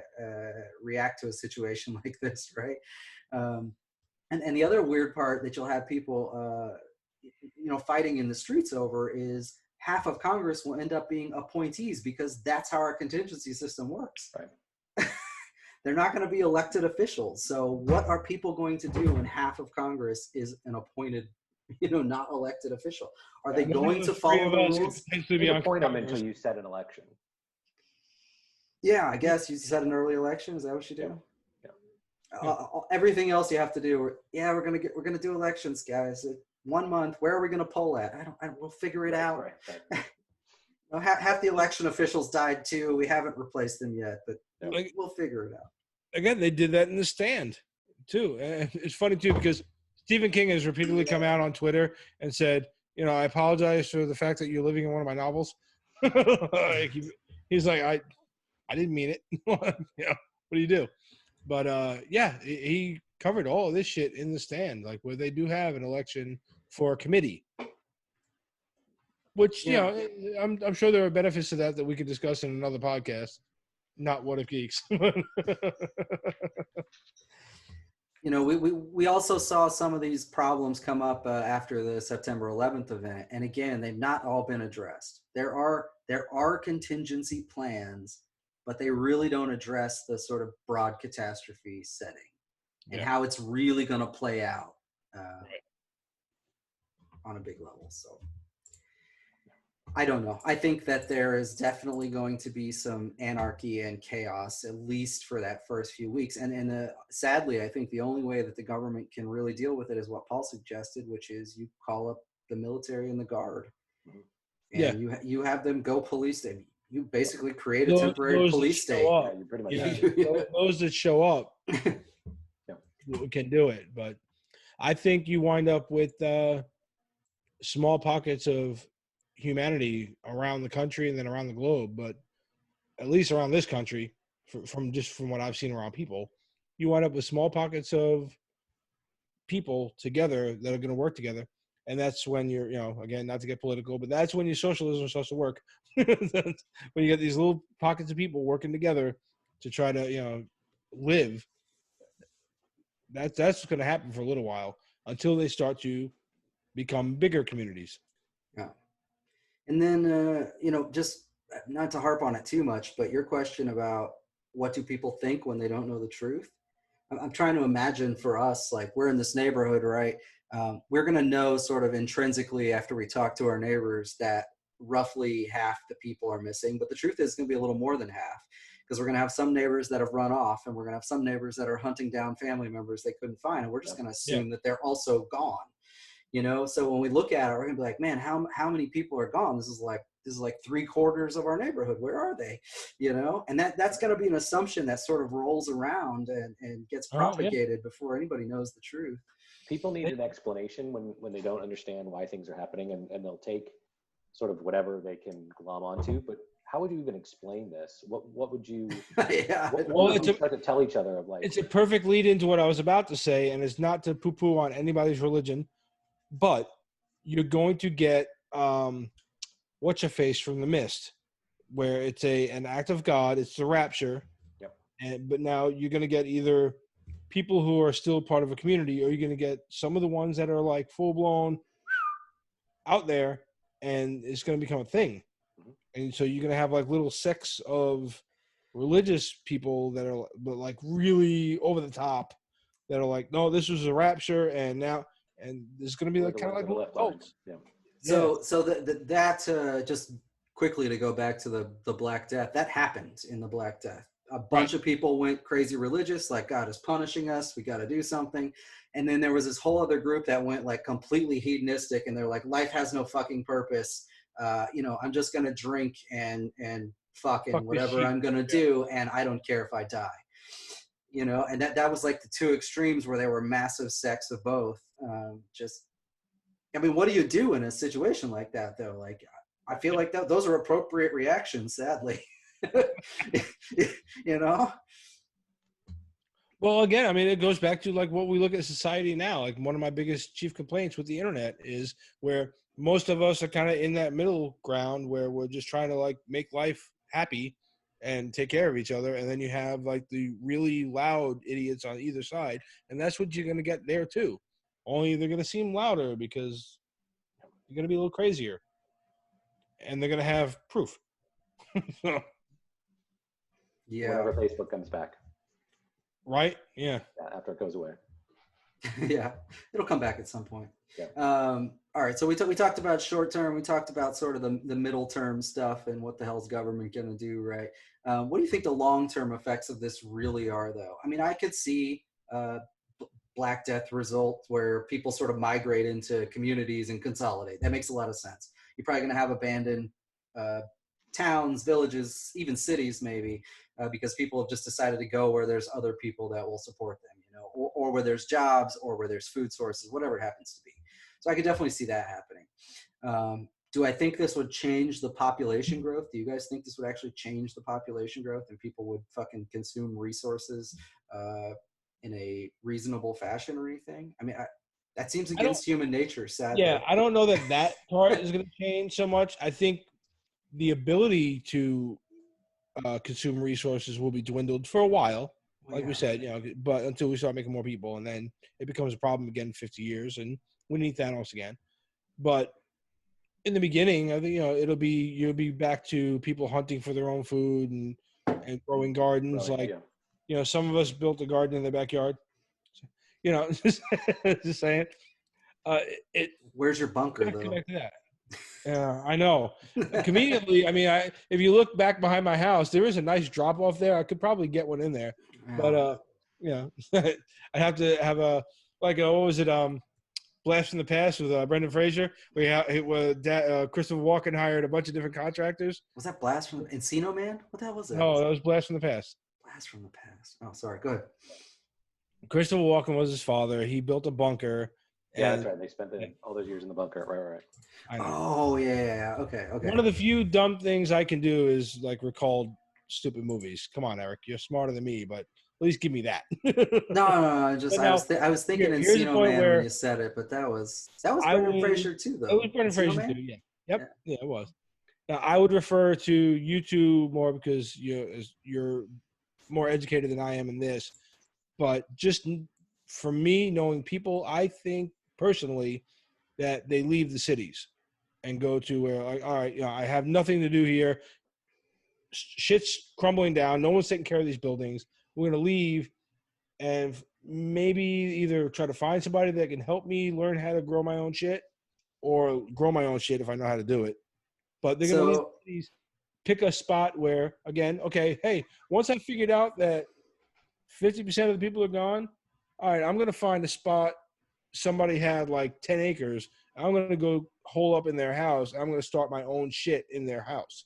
react to a situation like this, right? And the other weird part that you'll have people, fighting in the streets over is half of Congress will end up being appointees, because that's how our contingency system works. Right. They're not going to be elected officials. So what are people going to do when half of Congress is an appointed, not elected official? Are they going to follow the rules? You appoint them until you set an election. Yeah, I guess you set an early election. Is that what you do? Yeah. Everything else you have to do. We're gonna do elections, guys. 1 month. Where are we gonna poll at? We'll figure it out. Right. Half the election officials died too. We haven't replaced them yet, but we'll figure it out. Again, they did that in The Stand too. And it's funny too, because Stephen King has repeatedly come out on Twitter and said, I apologize for the fact that you're living in one of my novels. He's like, I didn't mean it. What do you do? But he covered all of this shit in The Stand, like where they do have an election for a committee. Which, I'm sure there are benefits to that we could discuss in another podcast. Not What If Geeks. We also saw some of these problems come up after the September 11th event, and again, they've not all been addressed. There are contingency plans, but they really don't address the sort of broad catastrophe setting and how it's really going to play out on a big level. So, I don't know. I think that there is definitely going to be some anarchy and chaos, at least for that first few weeks. And sadly, I think the only way that the government can really deal with it is what Paul suggested, which is you call up the military and the guard, and you have them go police them. You basically create a temporary police state. Yeah, you pretty much those that show up can do it. But I think you wind up with small pockets of humanity around the country and then around the globe, but at least around this country, from what I've seen around people, you wind up with small pockets of people together that are going to work together. And that's when you're, again, not to get political, but that's when your socialism starts to work. When you get these little pockets of people working together to try to, live. That's going to happen for a little while until they start to become bigger communities. Yeah. And then, just not to harp on it too much, but your question about what do people think when they don't know the truth? I'm trying to imagine for us, like we're in this neighborhood, right? We're going to know sort of intrinsically after we talk to our neighbors that roughly half the people are missing. But the truth is it's going to be a little more than half, because we're going to have some neighbors that have run off, and we're going to have some neighbors that are hunting down family members they couldn't find. And we're just going to assume that they're also gone. So when we look at it, we're gonna be like, man, how many people are gone? This is like 3/4 of our neighborhood. Where are they? And that's gonna be an assumption that sort of rolls around and gets propagated before anybody knows the truth. People need an explanation when they don't understand why things are happening, and they'll take sort of whatever they can glom onto. But how would you even explain this? What would you what would you start to tell each other of, like? It's a perfect lead into what I was about to say, and it's not to poo-poo on anybody's religion. But you're going to get what's-your-face from the mist, where it's an act of God. It's the rapture. Yep. But now you're going to get either people who are still part of a community, or you're going to get some of the ones that are like full-blown out there, and it's going to become a thing. Mm-hmm. And so you're going to have like little sects of religious people that are like really over the top, that are like, no, this was a rapture, and now... And there's going to be like kind of like adults. Yeah. So that just quickly to go back to the Black Death, that happened in the Black Death. A bunch of people went crazy religious, like God is punishing us, we got to do something. And then there was this whole other group that went like completely hedonistic, and they're like, life has no fucking purpose. I'm just going to drink and fuck whatever I'm going to do, and I don't care if I die. And that was like the two extremes where there were massive sects of both. What do you do in a situation like that, though? Like, I feel like those are appropriate reactions, sadly. Well, again, it goes back to like what we look at society now. Like, one of my biggest chief complaints with the internet is where most of us are kind of in that middle ground where we're just trying to like make life happy and take care of each other. And then you have like the really loud idiots on either side. And that's what you're going to get there too. Only they're going to seem louder because you're going to be a little crazier. And they're going to have proof. Yeah. Whenever Facebook comes back. Right? Yeah. After it goes away. Yeah. It'll come back at some point. Yeah. All right. So we talked about short term. We talked about sort of the middle term stuff and what the hell's government going to do, right? What do you think the long term effects of this really are, though? I could see Black Death result where people sort of migrate into communities and consolidate. That makes a lot of sense. You're probably going to have abandoned towns, villages, even cities, maybe, because people have just decided to go where there's other people that will support them, or where there's jobs, or where there's food sources, whatever it happens to be. So I could definitely see that happening. Do I think this would change the population growth? Do you guys think this would actually change the population growth and people would fucking consume resources in a reasonable fashion or anything? That seems against human nature, sadly. Yeah, I don't know that part is going to change so much. I think the ability to consume resources will be dwindled for a while, we said, but until we start making more people, and then it becomes a problem again in 50 years, and we need Thanos again. But in the beginning, I think, you'll be back to people hunting for their own food and growing gardens. Some of us built a garden in their backyard. Just saying. Where's your bunker, though? Connect to that. Yeah, I know. Conveniently, I mean, if you look back behind my house, there is a nice drop off there. I could probably get one in there, but yeah, I have to have what was it? Blast from the Past with Brendan Fraser. Christopher Walken hired a bunch of different contractors. Was that Blast from Encino Man? What the hell was that? No, that was Blast from the Past. Blast from the Past. Oh, sorry. Go ahead. Christopher Walken was his father. He built a bunker. Yeah, that's right. They spent all those years in the bunker. Right. I know. Oh, yeah. Okay. One of the few dumb things I can do is like recall stupid movies. Come on, Eric. You're smarter than me, but at least give me that. No. I was thinking Encino Man when you said it, but that was Brendan Fraser too, though. It was Brendan Fraser too. Yeah. Yep. Yeah, it was. Now I would refer to you two more because you're more educated than I am in this, but just for me, knowing people, I think personally that they leave the cities and go to where, like, all right, I have nothing to do here. Shit's crumbling down. No one's taking care of these buildings. We're going to leave and maybe either try to find somebody that can help me learn how to grow my own shit or grow my own shit if I know how to do it. But they're going to leave the cities, pick a spot where, again, okay, hey, once I figured out that 50% of the people are gone, all right, I'm going to find a spot. Somebody had like 10 acres. I'm going to go hole up in their house. I'm going to start my own shit in their house.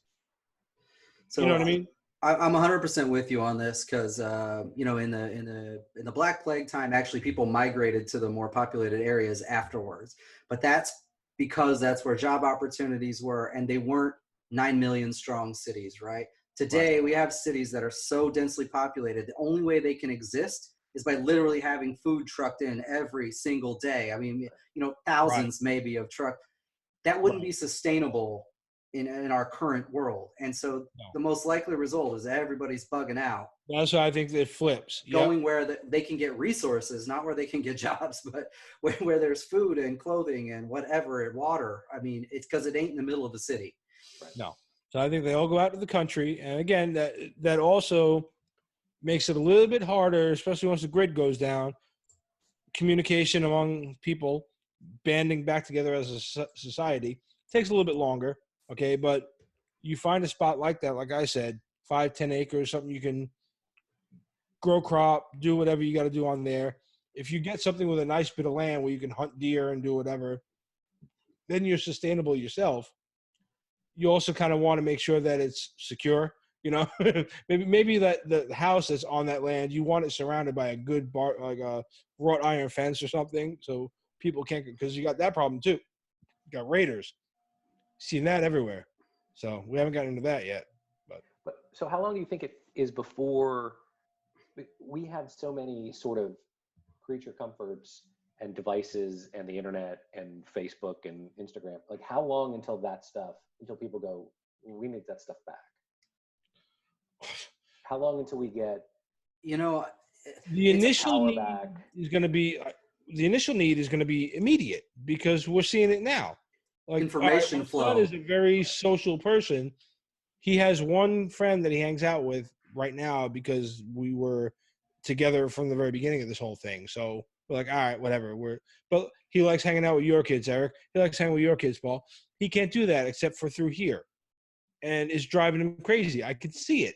So, you know what I mean? I'm 100% with you on this because, in the Black Plague time, actually people migrated to the more populated areas afterwards. But that's because that's where job opportunities were, and they weren't 9 million strong cities, right? Today, we have cities that are so densely populated. The only way they can exist is by literally having food trucked in every single day. I mean, thousands maybe of truck. That wouldn't be sustainable in our current world. And so the most likely result is everybody's bugging out. That's why I think it flips. Going where they can get resources, not where they can get jobs, but where there's food and clothing and whatever, and water. I mean, it's because it ain't in the middle of the city. Right. No. So I think they all go out to the country. And again, that also makes it a little bit harder, especially once the grid goes down. Communication among people, banding back together as a society, takes a little bit longer, okay? But you find a spot like that, like I said, 5-10 acres, something you can grow crop, do whatever you got to do on there. If you get something with a nice bit of land where you can hunt deer and do whatever, then you're sustainable yourself. You also kind of want to make sure that it's secure. Maybe that the house that's on that land, you want it surrounded by a good like a wrought iron fence or something, so people can't, because you got that problem too. You got raiders, seen that everywhere. So we haven't gotten into that yet. But so how long do you think it is before we have so many sort of creature comforts and devices and the internet and Facebook and Instagram? Like, how long until people go, we need that stuff back? How long until we get the initial need is going to be immediate, because we're seeing it now. Like, information flow. My son is a very social person. He has one friend that he hangs out with right now because we were together from the very beginning of this whole thing. So we're like, all right, whatever. But he likes hanging out with your kids, Eric. He likes hanging with your kids, Paul. He can't do that except for through here, and it's driving him crazy. I could see it.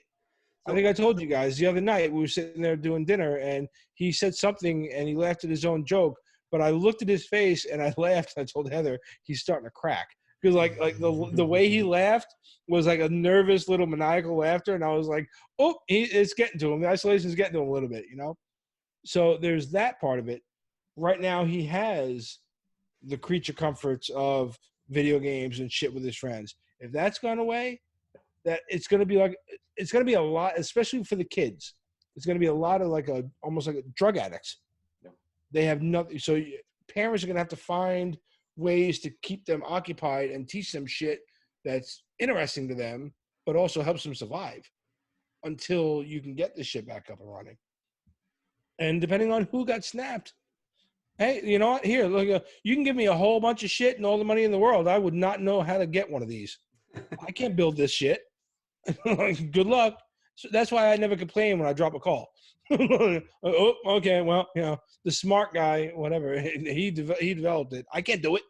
I think I told you guys the other night we were sitting there doing dinner, and he said something and he laughed at his own joke. But I looked at his face and I laughed. And I told Heather he's starting to crack, because like the way he laughed was like a nervous little maniacal laughter, and I was like, oh, it's getting to him. The isolation is getting to him a little bit, So there's that part of it. Right now he has the creature comforts of video games and shit with his friends. If that's gone away, that it's going to be a lot, especially for the kids. It's going to be a lot of almost like drug addicts. Yeah. They have nothing. So parents are going to have to find ways to keep them occupied and teach them shit that's interesting to them, but also helps them survive until you can get this shit back up and running. And depending on who got snapped, hey, you know what? Here, look, you can give me a whole bunch of shit and all the money in the world. I would not know how to get one of these. I can't build this shit. Good luck. So that's why I never complain when I drop a call. Oh, okay. Well, the smart guy, whatever, he developed it. I can't do it.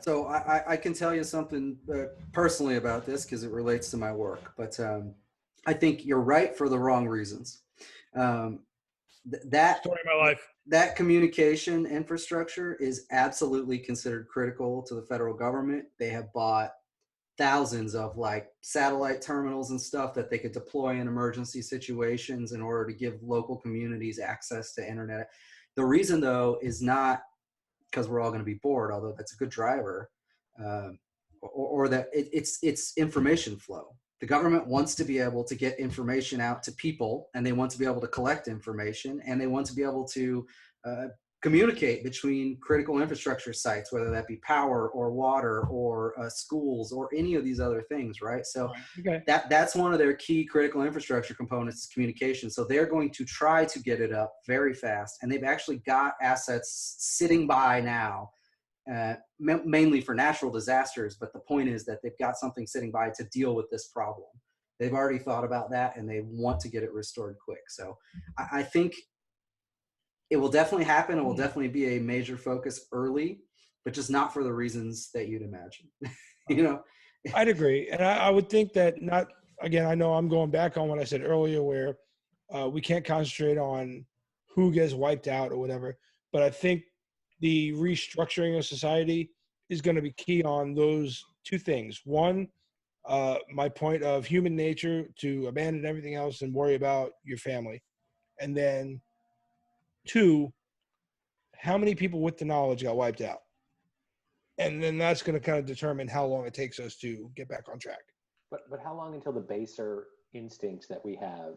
So I can tell you something personally about this because it relates to my work, but I think you're right for the wrong reasons. That Story of my life. That communication infrastructure is absolutely considered critical to the federal government. They have bought thousands of like satellite terminals and stuff that they could deploy in emergency situations in order to give local communities access to internet. The reason though is not because we're all going to be bored, although that's a good driver, or that it's information flow. The government wants to be able to get information out to people, and they want to be able to collect information, and they want to be able to communicate between critical infrastructure sites, whether that be power or water or schools or any of these other things, right? So that's one of their key critical infrastructure components is communication. So they're going to try to get it up very fast, and they've actually got assets sitting by now, mainly for natural disasters, but the point is that they've got something sitting by to deal with this problem. They've already thought about that, and they want to get it restored quick. So I think it will definitely happen. It will definitely be a major focus early, but just not for the reasons that you'd imagine. You know, I'd agree. And I would think that not, again, I know I'm going back on what I said earlier where we can't concentrate on who gets wiped out or whatever, but I think the restructuring of society is going to be key on those two things. One, my point of human nature to abandon everything else and worry about your family. And then two, how many people with the knowledge got wiped out? And then that's going to kind of determine how long it takes us to get back on track. But how long until the baser instincts that we have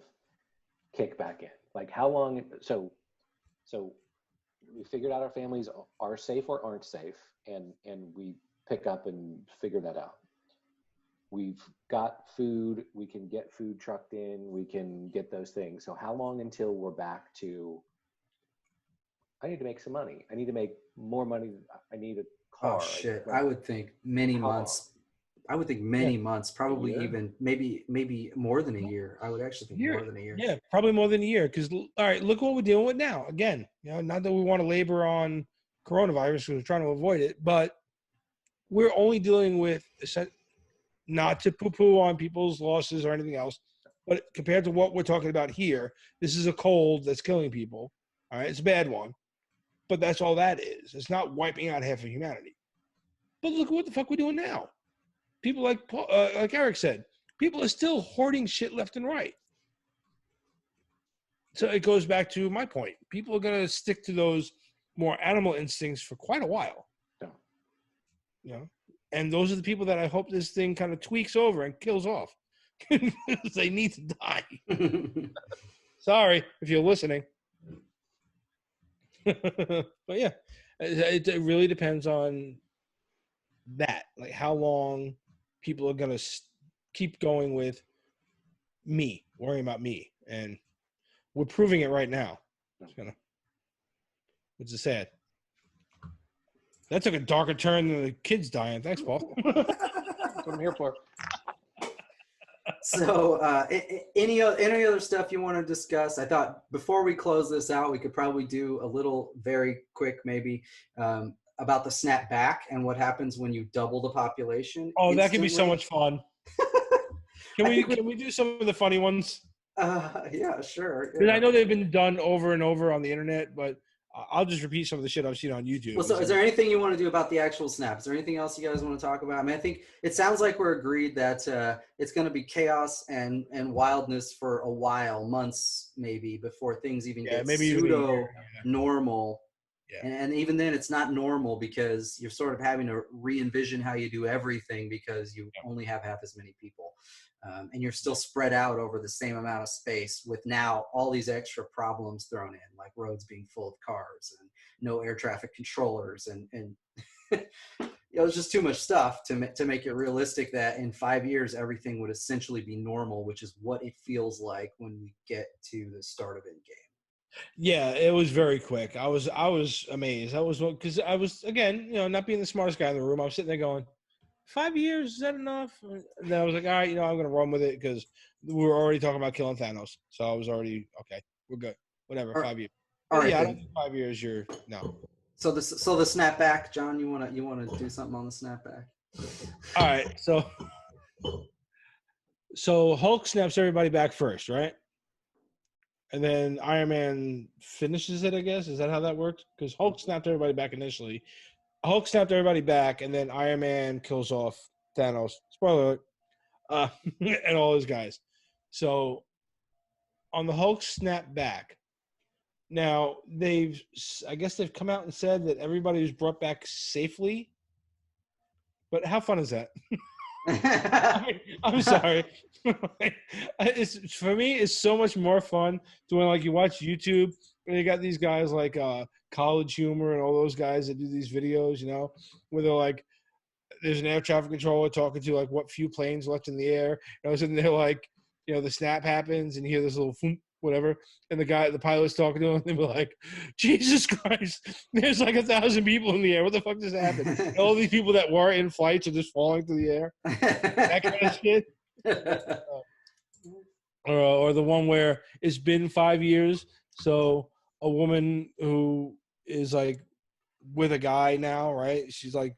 kick back in? Like how long? So we figured out our families are safe or aren't safe, and we pick up and figure that out. We've got food. We can get food trucked in. We can get those things. So how long until we're back to? I need to make some money. I need to make more money. I need a car. Oh shit! I would think many months. I would think many months, probably even maybe more than a year. I would actually think more than a year. Yeah, probably more than a year. Because all right, look what we're dealing with now. Again, you know, not that we want to labor on coronavirus because we're trying to avoid it, but we're only dealing with not to poo-poo on people's losses or anything else, but compared to what we're talking about here, this is a cold that's killing people. All right, it's a bad one. But that's all that is. It's not wiping out half of humanity. But look at what the fuck we're doing now. People like Eric said, people are still hoarding shit left and right. So it goes back to my point. People are going to stick to those more animal instincts for quite a while. Yeah. You know? And those are the people that I hope this thing kind of tweaks over and kills off. They need to die. Sorry if you're listening. But yeah, it really depends on that, like how long people are going to keep going with me, worrying about me. And we're proving it right now. Which is sad. That took a darker turn than the kids dying. Thanks, Paul. That's what I'm here for. So any other stuff you want to discuss? I thought before we close this out, we could probably do a little very quick maybe about the snapback and what happens when you double the population. Oh, instantly. that could be so much fun. Can we do some of the funny ones? Yeah, sure. Because I know they've been done over and over on the internet, but I'll just repeat some of the shit I've seen on YouTube. Well, so is there anything you want to do about the actual snap? Is there anything else you guys want to talk about? I mean, I think it sounds like we're agreed that it's going to be chaos and wildness for a while, months maybe, before things even get pseudo-normal. Yeah. And even then, it's not normal because you're sort of having to re-envision how you do everything because you only have half as many people. And you're still spread out over the same amount of space with now all these extra problems thrown in, like roads being full of cars and no air traffic controllers. And it was just too much stuff to make it realistic that in 5 years, everything would essentially be normal, which is what it feels like when we get to the start of Endgame. Yeah, it was very quick. I was amazed. Because I was, again, you know, not being the smartest guy in the room, I was sitting there going, 5 years, is that enough? And then I was like, all right, you know, I'm going to run with it because we were already talking about killing Thanos. So I was already, okay, we're good. Whatever, 5 years. All right, yeah, I don't think 5 years, no. So the snapback, John, you wanna do something on the snapback? All right, so Hulk snaps everybody back first, right? And then Iron Man finishes it, I guess. Is that how that worked? Because Hulk snapped everybody back initially. Hulk snapped everybody back, and then Iron Man kills off Thanos. Spoiler alert. And all those guys. So on the Hulk snap back, now I guess they've come out and said that everybody was brought back safely. But how fun is that? I'm sorry. For me, it's so much more fun to when like you watch YouTube and you got these guys like College Humor and all those guys that do these videos, where they're like, there's an air traffic controller talking to like what few planes left in the air. And all of a sudden they're like, the snap happens and you hear this little thump, whatever, and the pilot's talking to him, and they were like, Jesus Christ, there's like 1,000 people in the air. What the fuck just happened? And all these people that were in flights are just falling through the air. That kind of shit. Or the one where it's been 5 years, so a woman who is like with a guy now, right? She's like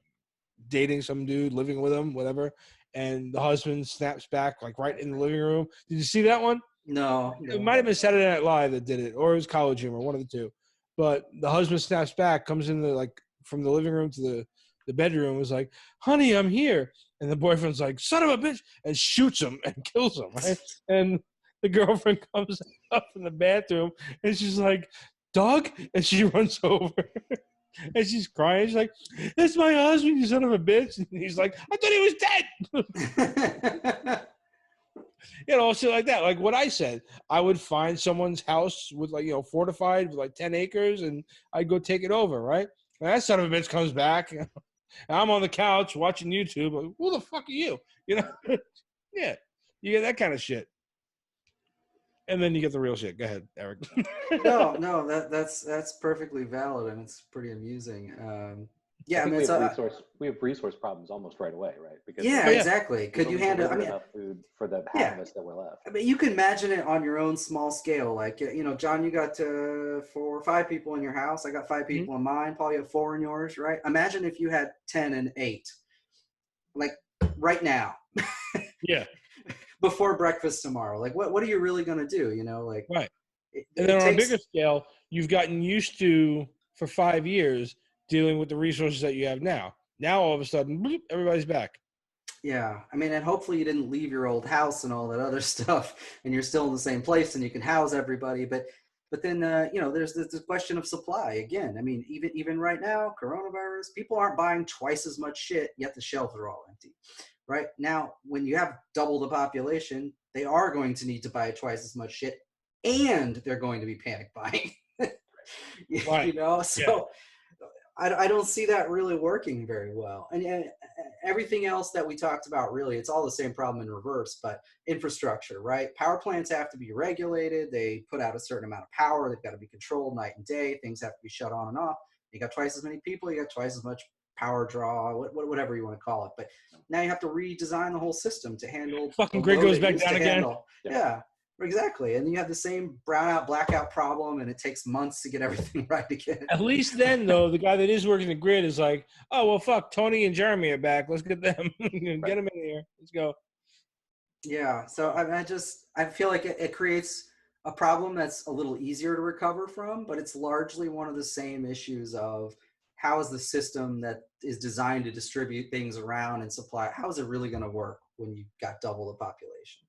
dating some dude, living with him, whatever, and the husband snaps back like right in the living room. Did you see that one? No. It might have been Saturday Night Live that did it, or it was College Humor, one of the two. But the husband snaps back, comes in from the living room to the bedroom, was like, honey, I'm here. And the boyfriend's like, son of a bitch, and shoots him and kills him, right? And the girlfriend comes up in the bathroom, and she's like, Doug? And she runs over. And she's crying. She's like, it's my husband, you son of a bitch. And he's like, I thought he was dead. Shit like that. Like what I said, I would find someone's house with fortified with like 10 acres and I'd go take it over, right? And that son of a bitch comes back. And I'm on the couch watching YouTube. Like, who the fuck are you? Yeah, you get that kind of shit. And then you get the real shit. Go ahead, Eric. No, that's perfectly valid, and it's pretty amusing. Yeah, I mean, we have resource problems almost right away, right? Because exactly. Could you handle? I mean, enough food for the half of us that were left. I mean, you can imagine it on your own small scale. Like, John, you got 4 or 5 people in your house. I got 5 people in mine. Paul, you have 4 in yours, right? Imagine if you had 10 and 8, like right now. Yeah. Before breakfast tomorrow. Like, what are you really going to do? Right. And then on a bigger scale, you've gotten used to for 5 years dealing with the resources that you have now. Now all of a sudden, bloop, everybody's back. Yeah, I mean, and hopefully you didn't leave your old house and all that other stuff, and you're still in the same place and you can house everybody. But then there's the question of supply again. I mean, even right now, coronavirus, people aren't buying twice as much shit, yet the shelves are all empty. Right now, when you have double the population, they are going to need to buy twice as much shit, and they're going to be panic buying. Right. So. Yeah. I don't see that really working very well. And everything else that we talked about, really, it's all the same problem in reverse, but infrastructure, right? Power plants have to be regulated. They put out a certain amount of power. They've got to be controlled night and day. Things have to be shut on and off. You got twice as many people. You got twice as much power draw, whatever you want to call it. But now you have to redesign the whole system to handle. Fucking grid goes back down again. Yeah. Exactly. And you have the same brownout, blackout problem, and it takes months to get everything right again. At least then, though, the guy that is working the grid is like, oh, well, fuck, Tony and Jeremy are back. Let's get them. Get them in here. Let's go. Yeah. So I feel like it creates a problem that's a little easier to recover from, but it's largely one of the same issues of how is the system that is designed to distribute things around and supply, how is it really going to work when you've got double the population?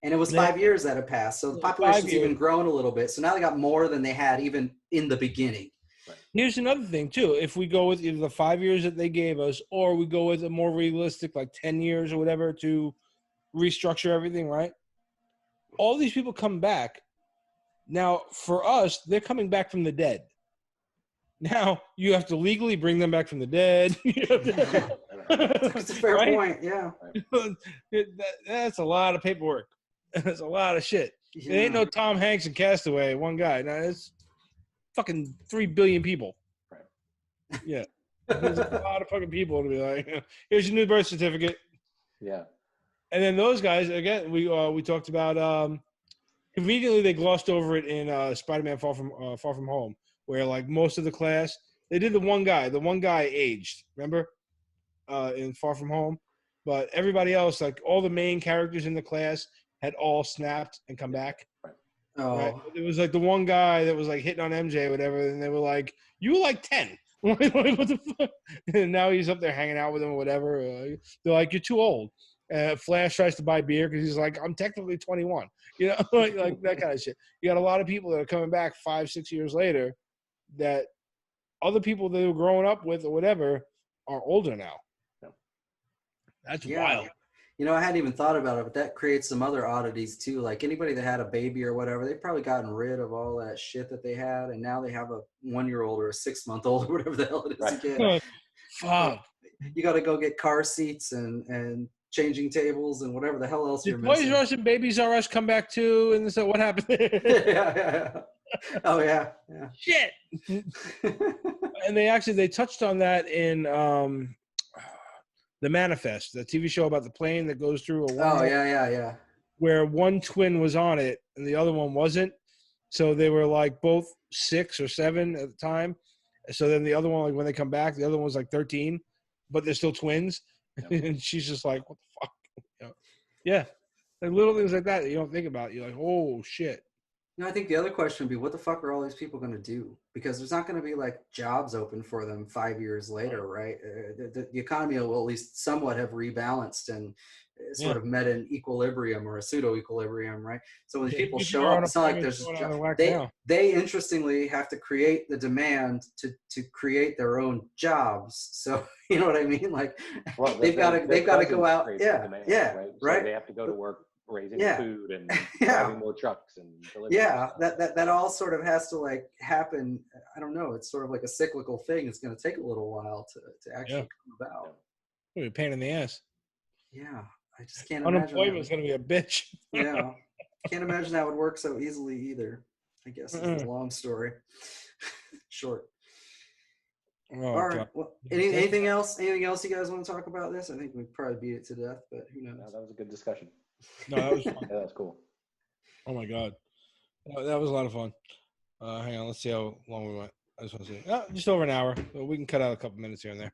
And it was 5 years that had passed. So the population's even grown a little bit. So now they got more than they had even in the beginning. Right. Here's another thing, too. If we go with either the 5 years that they gave us or we go with a more realistic, like 10 years or whatever, to restructure everything, right? All these people come back. Now, for us, they're coming back from the dead. Now, you have to legally bring them back from the dead. That's a fair point, yeah. That's a lot of paperwork. That's a lot of shit. Yeah. It ain't no Tom Hanks and Castaway, one guy. Now it's fucking 3 billion people. Right. Yeah. There's a lot of fucking people to be like, here's your new birth certificate. Yeah. And then those guys, again, we talked about conveniently they glossed over it in Spider-Man Far From Home, where like most of the class They did the one guy. The one guy aged. Remember, in Far From Home, but everybody else, like all the main characters in the class, had all snapped and come back. Oh, Right? It was like the one guy that was like hitting on MJ or whatever, and they were like, "You were like 10." Like, what the fuck? And now he's up there hanging out with them or whatever. They're like, "You're too old." Flash tries to buy beer because he's like, "I'm technically 21." You know, like that kind of shit. You got a lot of people that are coming back 5-6 years later that other people that were growing up with or whatever are older now. That's wild. You know, I hadn't even thought about it, but that creates some other oddities too. Like anybody that had a baby or whatever, they've probably gotten rid of all that shit that they had, and now they have a 1-year-old or a 6-month-old or whatever the hell it is again. Fuck. You got to go get car seats and changing tables and whatever the hell else you're Did Toys missing. R Us and Babies R Us come back too? And so what happened? Yeah. Oh yeah. Shit. And they touched on that in The Manifest, the TV show about the plane that goes through a wall. Oh yeah. Where one twin was on it and the other one wasn't. So they were like both 6 or 7 at the time. So then the other one, like when they come back, the other one was like 13, but they're still twins. Yep. And she's just like, what the fuck? You know? Yeah. Like little things like that you don't think about. You're like, oh shit. No, I think the other question would be, what the fuck are all these people going to do? Because there's not going to be like jobs open for them 5 years later, right? The economy will at least somewhat have rebalanced and sort of met an equilibrium or a pseudo equilibrium, right? So when people show up, it's not like there's they interestingly have to create the demand to create their own jobs. So you know what I mean? Like they've got to go out, demand, right? So they have to go to work raising food and driving more trucks and delivering that all sort of has to like happen. I don't know, it's sort of like a cyclical thing. It's going to take a little while to actually come about. It'll be a pain in the ass. I just can't imagine unemployment is going to be a bitch. Can't imagine that would work so easily either. I guess it's a long story. Short. All right. Well, anything else you guys want to talk about this? I think we probably beat it to death, but who knows? No, that was a good discussion. No, that was fun. That was cool. Oh my god, that was a lot of fun. Hang on, let's see how long we went. I just want to see, just over an hour, but we can cut out a couple minutes here and there.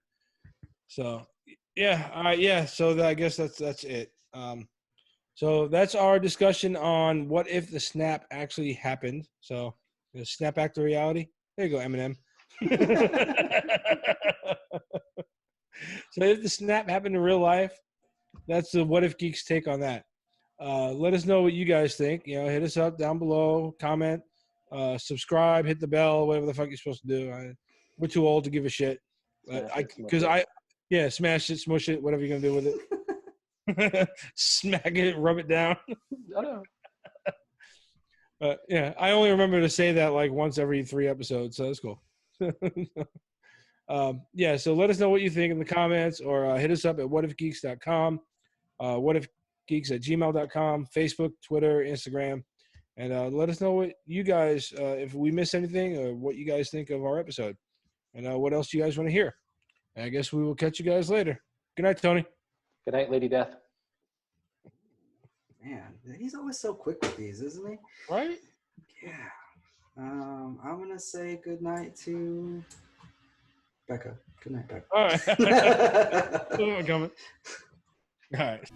So yeah, all right, yeah. So I guess that's it. So that's our discussion on what if the snap actually happened. So the snap back to reality. There you go, Eminem. So if the snap happened in real life, that's the What If Geeks take on that. Let us know what you guys think. You know, hit us up down below, comment, subscribe, hit the bell, whatever the fuck you're supposed to do. We're too old to give a shit. Smash it, smush it, whatever you're gonna do with it. Smack it, rub it down. I know. But yeah, I only remember to say that like once every 3 episodes, so that's cool. So let us know what you think in the comments, or hit us up at whatifgeeks.com, whatifgeeks@gmail.com, Facebook, Twitter, Instagram, and let us know what you guys, if we miss anything, or what you guys think of our episode, and what else you guys want to hear. And I guess we will catch you guys later. Good night, Tony. Good night, Lady Death. Man, he's always so quick with these, isn't he? Right? Yeah. I'm gonna say good night to Becca. Good night, Becca. All right. Coming. All right.